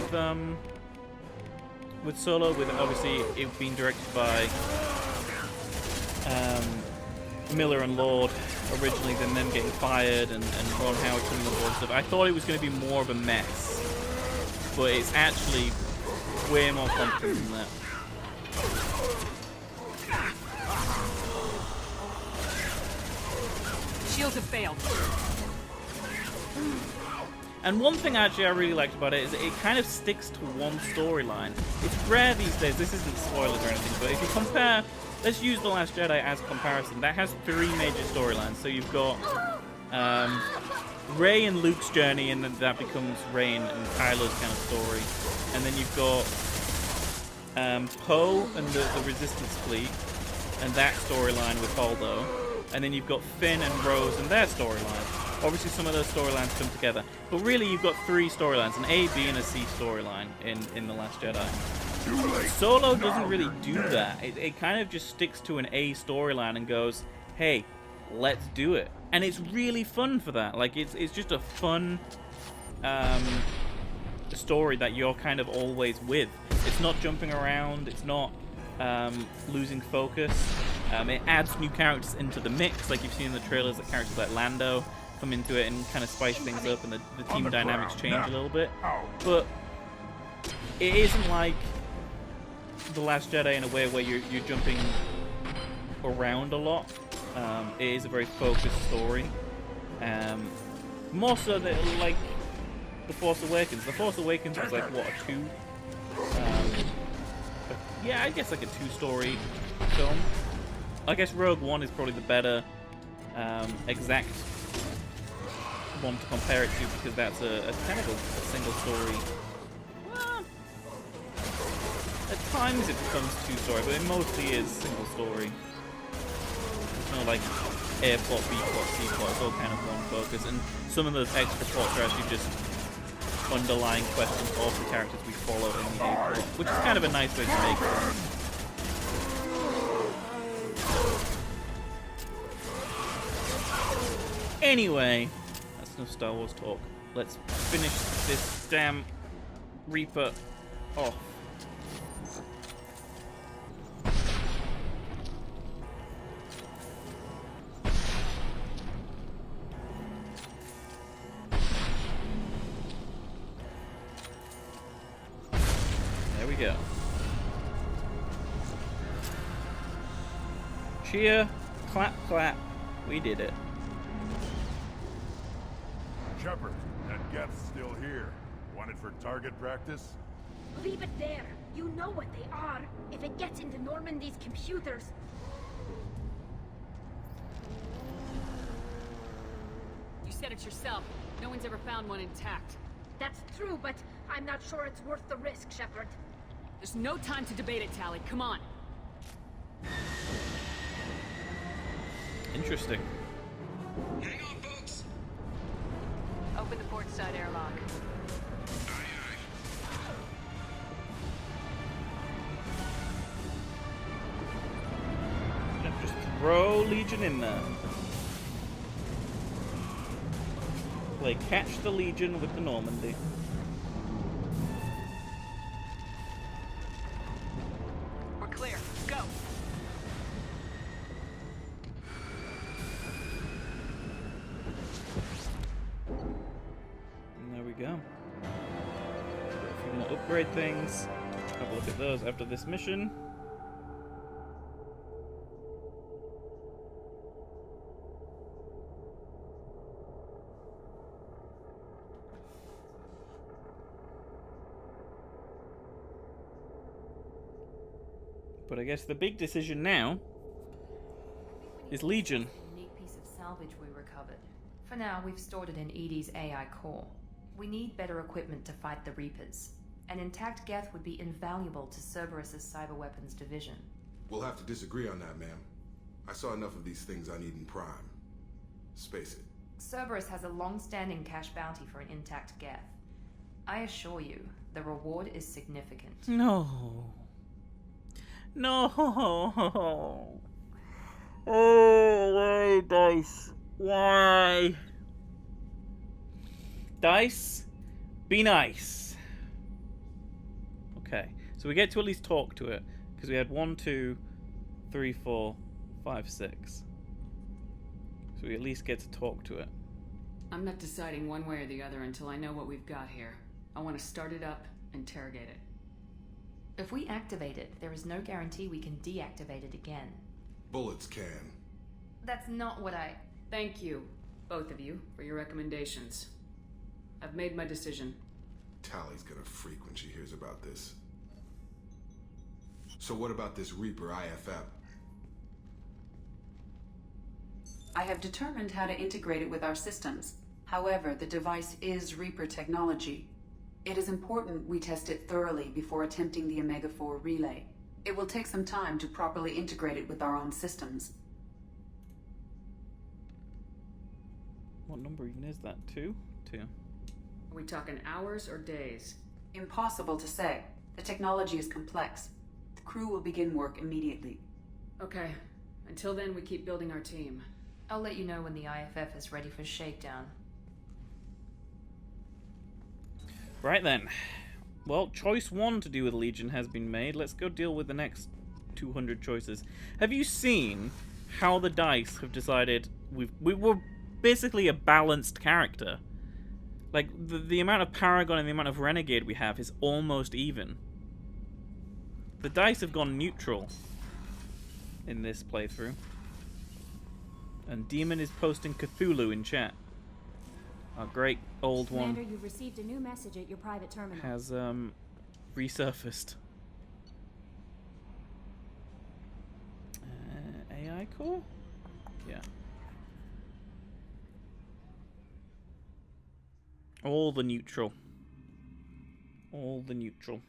with Solo, with obviously it being directed by Miller and Lord originally, then them getting fired, and Ron Howard coming on board and stuff. I thought it was going to be more of a mess, but it's actually way more competent than that. Shields have failed. And one thing actually I really liked about it is it kind of sticks to one storyline. It's rare these days, this isn't spoilers or anything, but if you compare, let's use The Last Jedi as comparison. That has 3 major storylines. So you've got Rey and Luke's journey, and then that becomes Rey and Kylo's kind of story. And then you've got Poe and the Resistance fleet, and that storyline with Holdo. And then you've got Finn and Rose and their storyline. Obviously some of those storylines come together. But really you've got 3 storylines, an A, B, and a C storyline in The Last Jedi. Solo doesn't really do that. It kind of just sticks to an A storyline and goes, hey, let's do it. And it's really fun for that. Like, it's just a fun story that you're kind of always with. It's not jumping around. It's not losing focus. It adds new characters into the mix, like you've seen in the trailers, that characters like Lando come into it and kind of spice things up, and the team dynamics change a little bit. But it isn't like The Last Jedi in a way where you're jumping around a lot. It is a very focused story. More so than like The Force Awakens. The Force Awakens was like, what, a 2? Yeah, I guess like a 2-story film. I guess Rogue One is probably the better exact one to compare it to, because that's a kind of a single story. Well, at times it becomes 2-story, but it mostly is single story. There's no like A plot, B plot, C plot. It's all kind of one focus, and some of those extra plots are actually just underlying questions of the characters we follow in the A plot, which is kind of a nice way to make it. Anyway, that's enough Star Wars talk. Let's finish this damn Reaper off. There we go. Cheer, clap, clap. We did it. Shepard, that Geth's still here. Want it for target practice? Leave it there. You know what they are. If it gets into Normandy's computers... You said it yourself. No one's ever found one intact. That's true, but I'm not sure it's worth the risk, Shepard. There's no time to debate it, Tally. Come on. Interesting. Hang on, folks. Open the port side airlock. Just throw Legion in there. Play catch the Legion with the Normandy. We're clear. Go. And there we go. If you want to upgrade things, have a look at those after this mission. But I guess the big decision now is Legion. A unique piece of salvage we recovered. For now, we've stored it in Edie's AI core. We need better equipment to fight the Reapers. An intact Geth would be invaluable to Cerberus's cyber weapons division. We'll have to disagree on that, ma'am. I saw enough of these things on Eden Prime. Space it. Cerberus has a long-standing cash bounty for an intact Geth. I assure you, the reward is significant. No. No. Oh, why, Dice? Why? Dice, be nice. Okay, so we get to at least talk to it, because we had 1, 2, 3, 4, 5, 6. So we at least get to talk to it. I'm not deciding one way or the other until I know what we've got here. I want to start it up, interrogate it. If we activate it, there is no guarantee we can deactivate it again. Bullets can. That's not what I... Thank you, both of you, for your recommendations. I've made my decision. Tally's gonna freak when she hears about this. So what about this Reaper IFF? I have determined how to integrate it with our systems. However, the device is Reaper technology. It is important we test it thoroughly before attempting the Omega-4 relay. It will take some time to properly integrate it with our own systems. What number even is that? 2? 2. Are we talking hours or days? Impossible to say. The technology is complex. The crew will begin work immediately. Okay. Until then, we keep building our team. I'll let you know when the IFF is ready for shakedown. Right then. Well, choice 1 to do with Legion has been made. Let's go deal with the next 200 choices. Have you seen how the dice have decided we were basically a balanced character? Like, the amount of Paragon and the amount of Renegade we have is almost even. The dice have gone neutral in this playthrough. And Demon is posting Cthulhu in chat. Our great old Commander, one you've received a new message at your private terminal. has resurfaced. AI core? Yeah. All the neutral. All the neutral.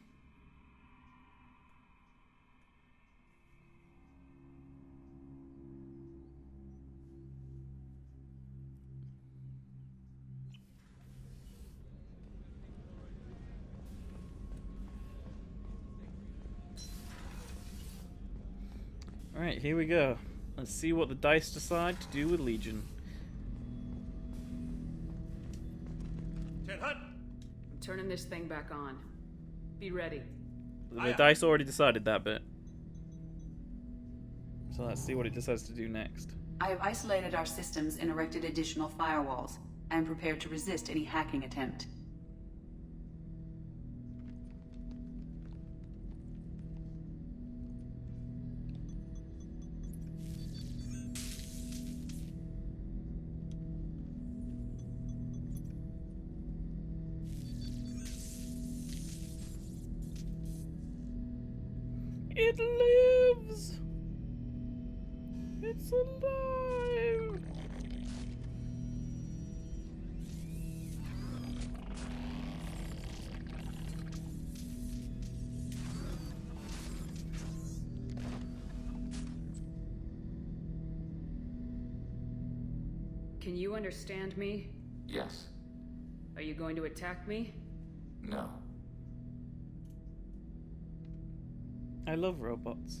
Alright, here we go. Let's see what the dice decide to do with Legion. I'm turning this thing back on. Be ready. The dice already decided that bit. So let's see what it decides to do next. I have isolated our systems and erected additional firewalls. I am prepared to resist any hacking attempt. It lives! It's alive! Can you understand me? Yes. Are you going to attack me? No. I love robots.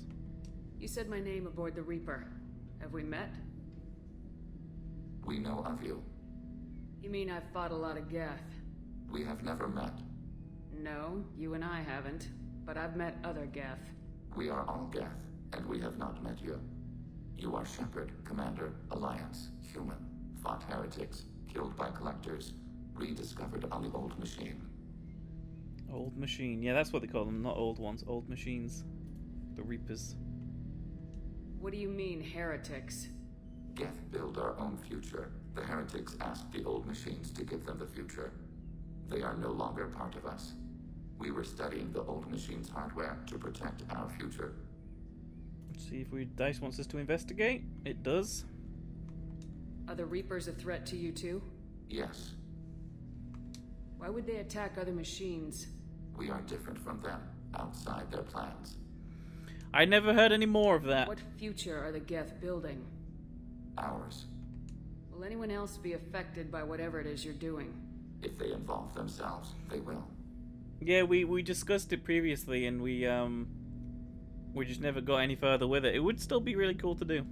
You said my name aboard the Reaper. Have we met? We know of you. You mean I've fought a lot of Geth? We have never met. No, you and I haven't. But I've met other Geth. We are all Geth, and we have not met you. You are Shepard, Commander, Alliance, human, fought heretics, killed by collectors, rediscovered on the old machine. Old machine. Yeah, that's what they call them, not old ones. Old machines. The Reapers. What do you mean, heretics? Geth build our own future. The heretics asked the old machines to give them the future. They are no longer part of us. We were studying the old machines' hardware to protect our future. Let's see if Dice wants us to investigate. It does. Are the Reapers a threat to you too? Yes. Why would they attack other machines? We are different from them, outside their plans. I never heard any more of that. What future are the Geth building? Ours. Will anyone else be affected by whatever it is you're doing? If they involve themselves, they will. Yeah, we discussed it previously, and we just never got any further with it. It would still be really cool to do.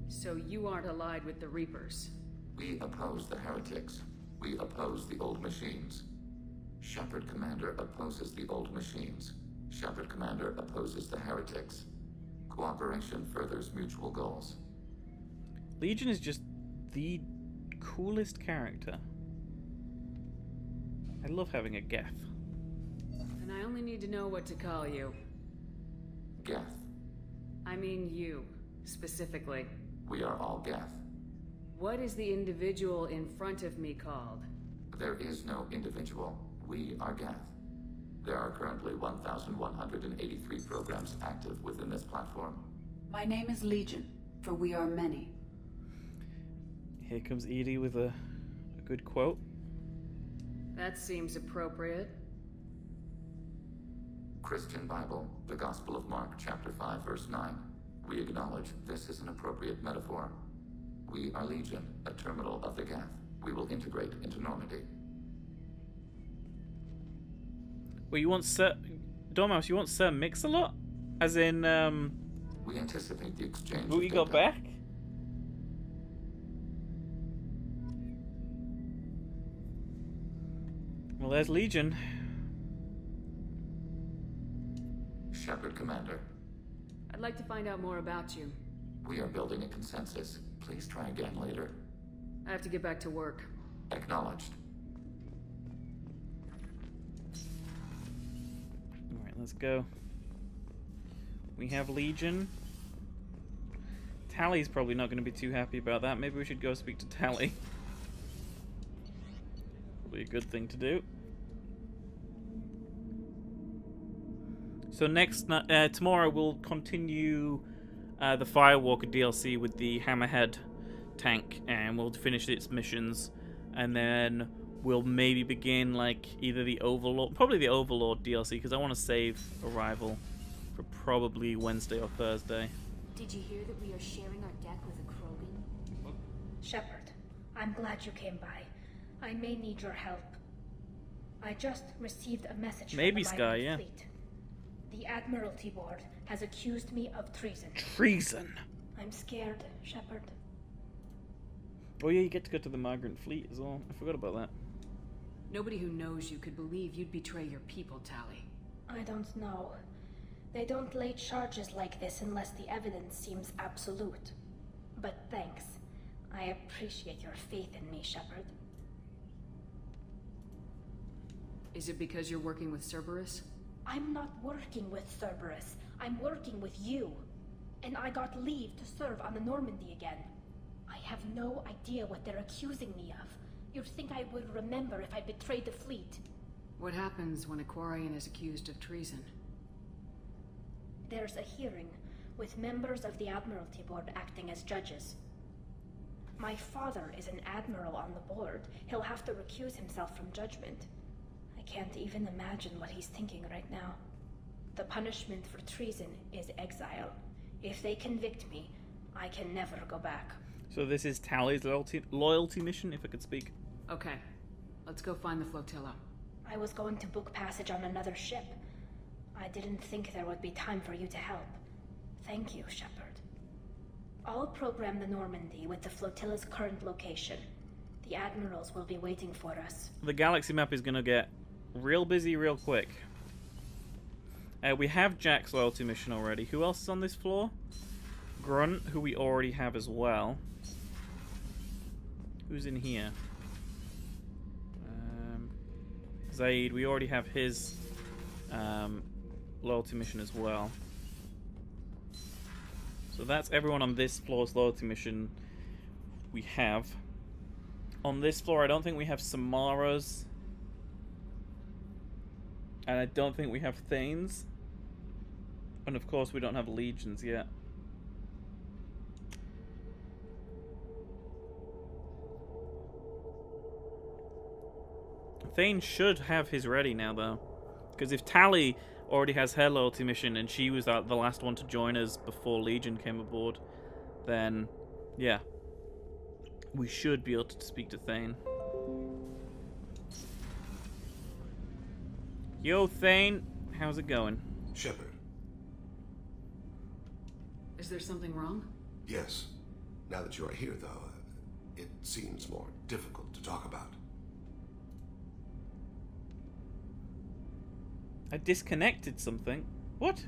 So you aren't allied with the Reapers? We oppose the heretics. We oppose the old machines. Shepard Commander opposes the old machines. Shepard Commander opposes the heretics. Cooperation furthers mutual goals. Legion is just the coolest character. I love having a Geth. And I only need to know what to call you. Geth. I mean you, specifically. We are all Geth. What is the individual in front of me called? There is no individual. We are Geth. There are currently 1,183 programs active within this platform. My name is Legion, for we are many. Here comes Edie with a good quote. That seems appropriate. Christian Bible, the Gospel of Mark, chapter 5, verse 9. We acknowledge this is an appropriate metaphor. We are Legion, a terminal of the Geth. We will integrate into Normandy. Well, you want Sir... Dormouse, you want Sir Mix-a-Lot? As in, We anticipate the exchange who you got back? Well, there's Legion. Shepard Commander. I'd like to find out more about you. We are building a consensus. Please try again later. I have to get back to work. Acknowledged. Alright, let's go. We have Legion. Tally's probably not going to be too happy about that. Maybe we should go speak to Tally. Probably a good thing to do. So tomorrow we'll continue the Firewalker DLC with the Hammerhead tank, and we'll finish its missions, and then we'll maybe begin like either the Overlord, probably the Overlord DLC, because I want to save Arrival for probably Wednesday or Thursday. Did you hear that we are sharing our deck with a Krogan? Shepard, I'm glad you came by. I may need your help. I just received a message Maybe from the Sky, Migrant yeah. Fleet. The Admiralty Board has accused me of treason. Treason? I'm scared, Shepard. Oh yeah, you get to go to the Migrant Fleet as well. I forgot about that. Nobody who knows you could believe you'd betray your people, Tally. I don't know. They don't lay charges like this unless the evidence seems absolute. But thanks. I appreciate your faith in me, Shepard. Is it because you're working with Cerberus? I'm not working with Cerberus. I'm working with you. And I got leave to serve on the Normandy again. I have no idea what they're accusing me of. You'd think I would remember if I betrayed the fleet. What happens when a Quarian is accused of treason? There's a hearing, with members of the Admiralty Board acting as judges. My father is an admiral on the board. He'll have to recuse himself from judgment. I can't even imagine what he's thinking right now. The punishment for treason is exile. If they convict me, I can never go back. So this is Tally's loyalty mission, if I could speak. Okay, let's go find the flotilla. I was going to book passage on another ship. I didn't think there would be time for you to help. Thank you, Shepard. I'll program the Normandy with the flotilla's current location. The admirals will be waiting for us. The galaxy map is going to get real busy real quick. We have Jack's loyalty mission already. Who else is on this floor? Grunt, who we already have as well. Who's in here? Zaid, we already have his loyalty mission as well. So that's everyone on this floor's loyalty mission we have. On this floor, I don't think we have Samara's. And I don't think we have Thane's. And of course, we don't have Legions yet. Thane should have his ready now, though. Because if Tally already has her loyalty mission and she was the last one to join us before Legion came aboard, then, yeah. We should be able to speak to Thane. Yo, Thane. How's it going? Shepard. Is there something wrong? Yes. Now that you are here, though, it seems more difficult to talk about. I disconnected something. What?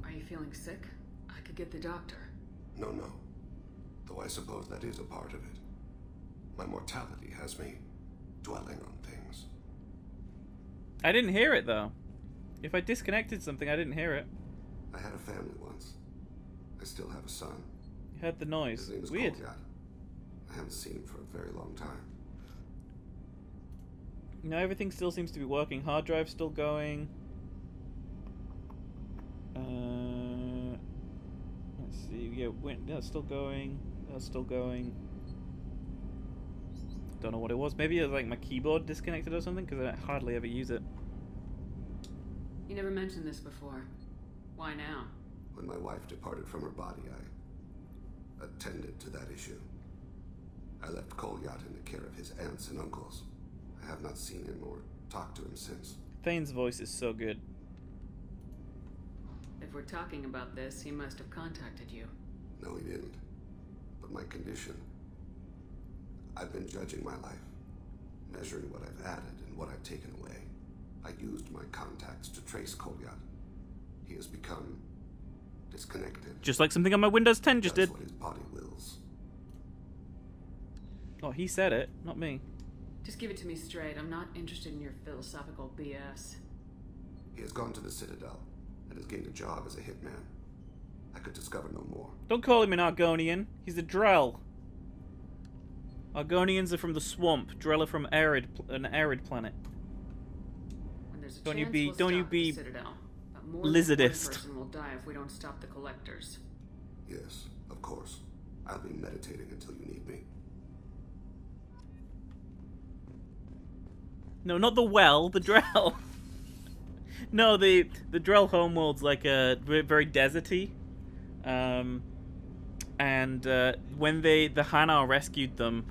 Are you feeling sick? I could get the doctor. No. Though I suppose that is a part of it. My mortality has me dwelling on things. I didn't hear it, though. If I disconnected something, I didn't hear it. I had a family once. I still have a son. You heard the noise. His name is Weird. Kolgat. I haven't seen him for a very long time. No, everything still seems to be working. Hard drive's still going. Let's see. Yeah, that's still going. That's still going. Don't know what it was. Maybe it was like my keyboard disconnected or something, because I hardly ever use it. You never mentioned this before. Why now? When my wife departed from her body, I attended to that issue. I left Kolgat in the care of his aunts and uncles. I have not seen him or talked to him since. Thane's voice is so good. If we're talking about this, he must have contacted you. No, he didn't. But my condition... I've been judging my life, measuring what I've added and what I've taken away. I used my contacts to trace Kolgat. He has become disconnected. Just like something on my Windows 10 just did. That's what his body wills. Oh, he said it, not me. Just give it to me straight. I'm not interested in your philosophical BS. He has gone to the Citadel and has gained a job as a hitman. I could discover no more. Don't call him an Argonian. He's a Drell. Argonians are from the swamp. Drell are from an arid planet. When there's a Don't you chance, be we'll don't you stop be the Citadel. But more than one lizardist. person will die if we don't stop the collectors. Yes, of course. I'll be meditating until you need me. No, not the well, the Drell. No, the Drell homeworld's like a very deserty. And when the Hanar rescued them,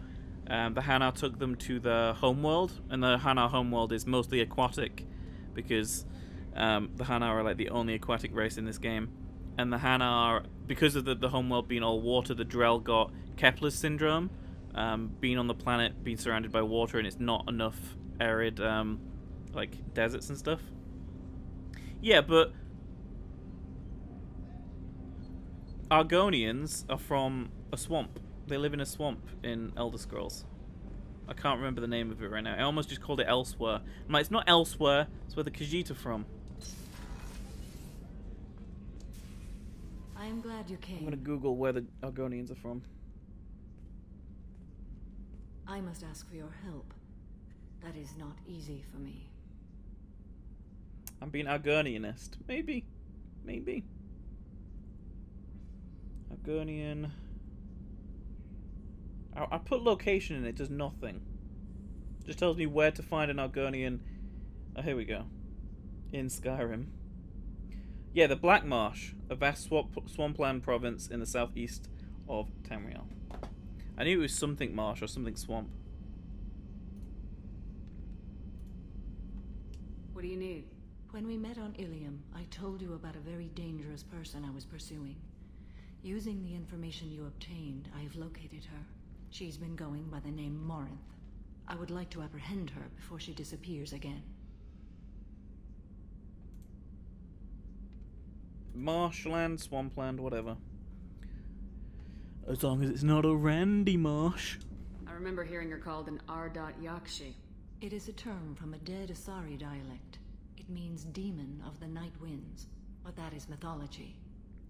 the Hanar took them to the homeworld, and the Hanar homeworld is mostly aquatic, because the Hanar are like the only aquatic race in this game. And the Hanar, because of the homeworld being all water, the Drell got Kepler's syndrome, being on the planet, being surrounded by water, and it's not enough arid, like deserts and stuff. Yeah, but Argonians are from a swamp. They live in a swamp in Elder Scrolls. I can't remember the name of it right now. I almost just called it Elsewhere. I'm like, it's not Elsewhere, it's where the Khajiit are from. I am glad you came. I'm gonna Google where the Argonians are from. I must ask for your help. That is not easy for me. I'm being Argonianist. Maybe. Maybe. Argonian. I put location and it does nothing. Just tells me where to find an Argonian. Oh, here we go. In Skyrim. Yeah, the Black Marsh, a vast swampland province in the southeast of Tamriel. I knew it was something marsh or something swamp. What do you need? When we met on Ilium, I told you about a very dangerous person I was pursuing. Using the information you obtained, I have located her. She's been going by the name Morinth. I would like to apprehend her before she disappears again. Marshland, swampland, whatever. As long as it's not a Randy Marsh. I remember hearing her called an Yakshi. It is a term from a dead Asari dialect. It means demon of the night winds, but that is mythology.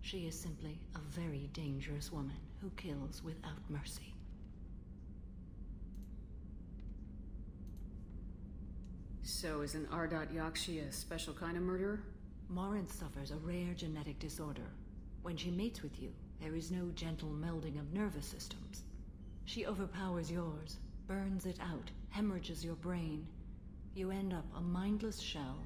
She is simply a very dangerous woman who kills without mercy. So is an Yakshi a special kind of murderer? Morinth suffers a rare genetic disorder. When she mates with you, there is no gentle melding of nervous systems. She overpowers yours, burns it out, hemorrhages your brain. You end up a mindless shell,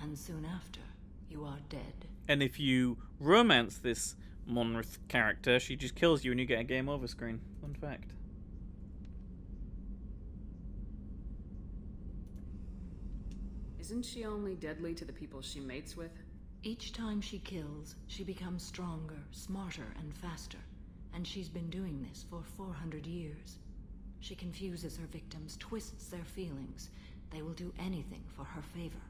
and soon after, you are dead. And if you romance this Monrith character, she just kills you and you get a game over screen. Fun fact. Isn't she only deadly to the people she mates with? Each time she kills, she becomes stronger, smarter, and faster. And she's been doing this for 400 years. She confuses her victims, twists their feelings. They will do anything for her favor.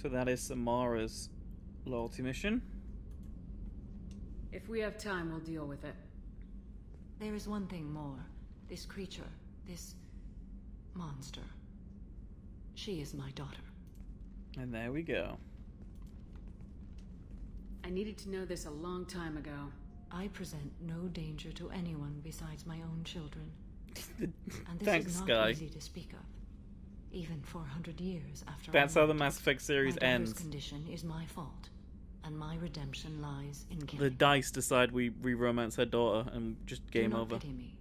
So that is Samara's loyalty mission. If we have time, we'll deal with it. There is one thing more. This creature, this monster. She is my daughter. And there we go. I needed to know this a long time ago. I present no danger to anyone besides my own children. And this Thanks, is not Sky. easy to speak of. Even 400 years after That's I how the left Mass Effect series my daughter's ends. condition is my fault, and my redemption lies in killing. The dice decide we romance her daughter and just game Do not over. pity me.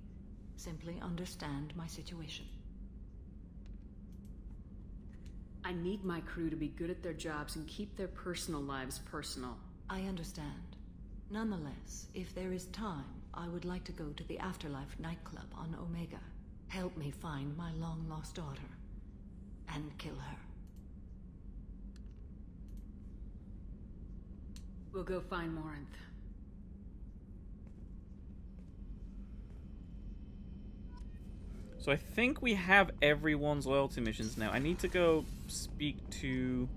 Simply understand my situation. I need my crew to be good at their jobs and keep their personal lives personal. I understand. Nonetheless, if there is time, I would like to go to the Afterlife nightclub on Omega. Help me find my long-lost daughter. And kill her. We'll go find Morinth. So I think we have everyone's loyalty missions now. I need to go speak to...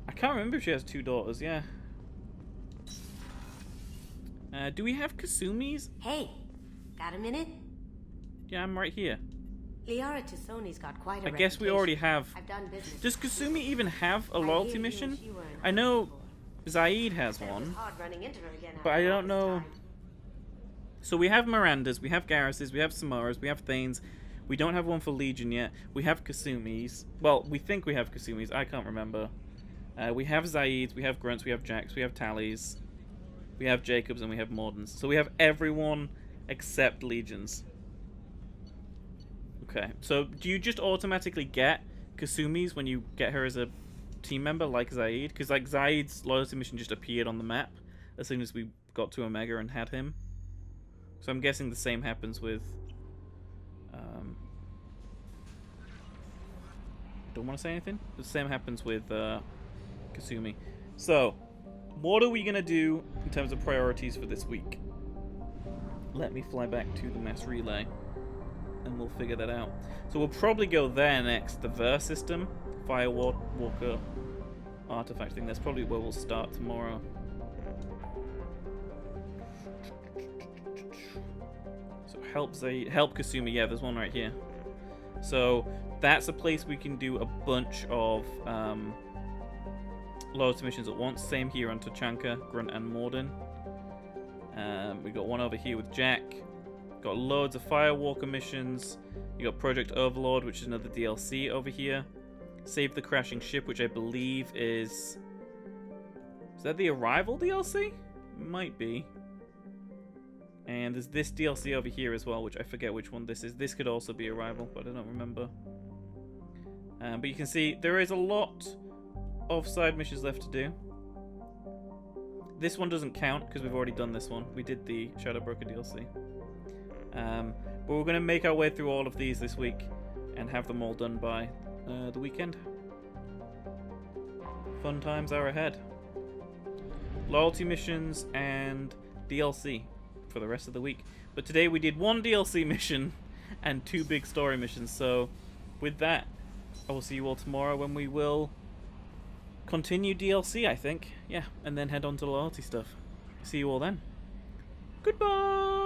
I can't remember if she has 2 daughters, yeah. Do we have Kasumi's? Hey, got a minute? Yeah, I'm right here. Liara Tassoni's got quite a I guess we already have... I've done business. Does Kasumi even have a I loyalty hear you mission? and she were in I know Zaid has Said it was one, hard running into her again but I after all don't this know... time. So we have Miranda's, we have Garrus's, we have Samara's, we have Thane's. We don't have one for Legion yet. We have Kasumi's. Well, we think we have Kasumi's. I can't remember. We have Zaid's, we have Grunt's, we have Jack's, we have Tally's. We have Jacob's, and we have Morden's. So we have everyone except Legion's. Okay, so do you just automatically get Kasumi's when you get her as a team member, like Zaid? Because like Zaid's loyalty mission just appeared on the map as soon as we got to Omega and had him. So I'm guessing the same happens with... don't want to say anything? The same happens with Kasumi. So, what are we going to do in terms of priorities for this week? Let me fly back to the mass relay and we'll figure that out. So we'll probably go there next. The Ver system, Firewalker artifact thing. That's probably where we'll start tomorrow. So help Kasumi. Yeah, there's one right here. So that's a place we can do a bunch of loyalty missions at once. Same here on Tachanka, Grunt, and Morden. We got one over here with Jack. Got loads of Firewalker missions. You got Project Overlord, which is another DLC over here. Save the Crashing Ship, which I believe is... Is that the Arrival DLC? Might be. And there's this DLC over here as well, which I forget which one this is. This could also be Arrival, but I don't remember. But you can see there is a lot of side missions left to do. This one doesn't count because we've already done this one. We did the Shadow Broker DLC. But we're going to make our way through all of these this week and have them all done by the weekend. Fun times are ahead. Loyalty missions and DLC for the rest of the week. But today we did 1 DLC mission and 2 big story missions. So with that, I will see you all tomorrow when we will continue DLC, I think. Yeah, and then head on to loyalty stuff. See you all then. Goodbye!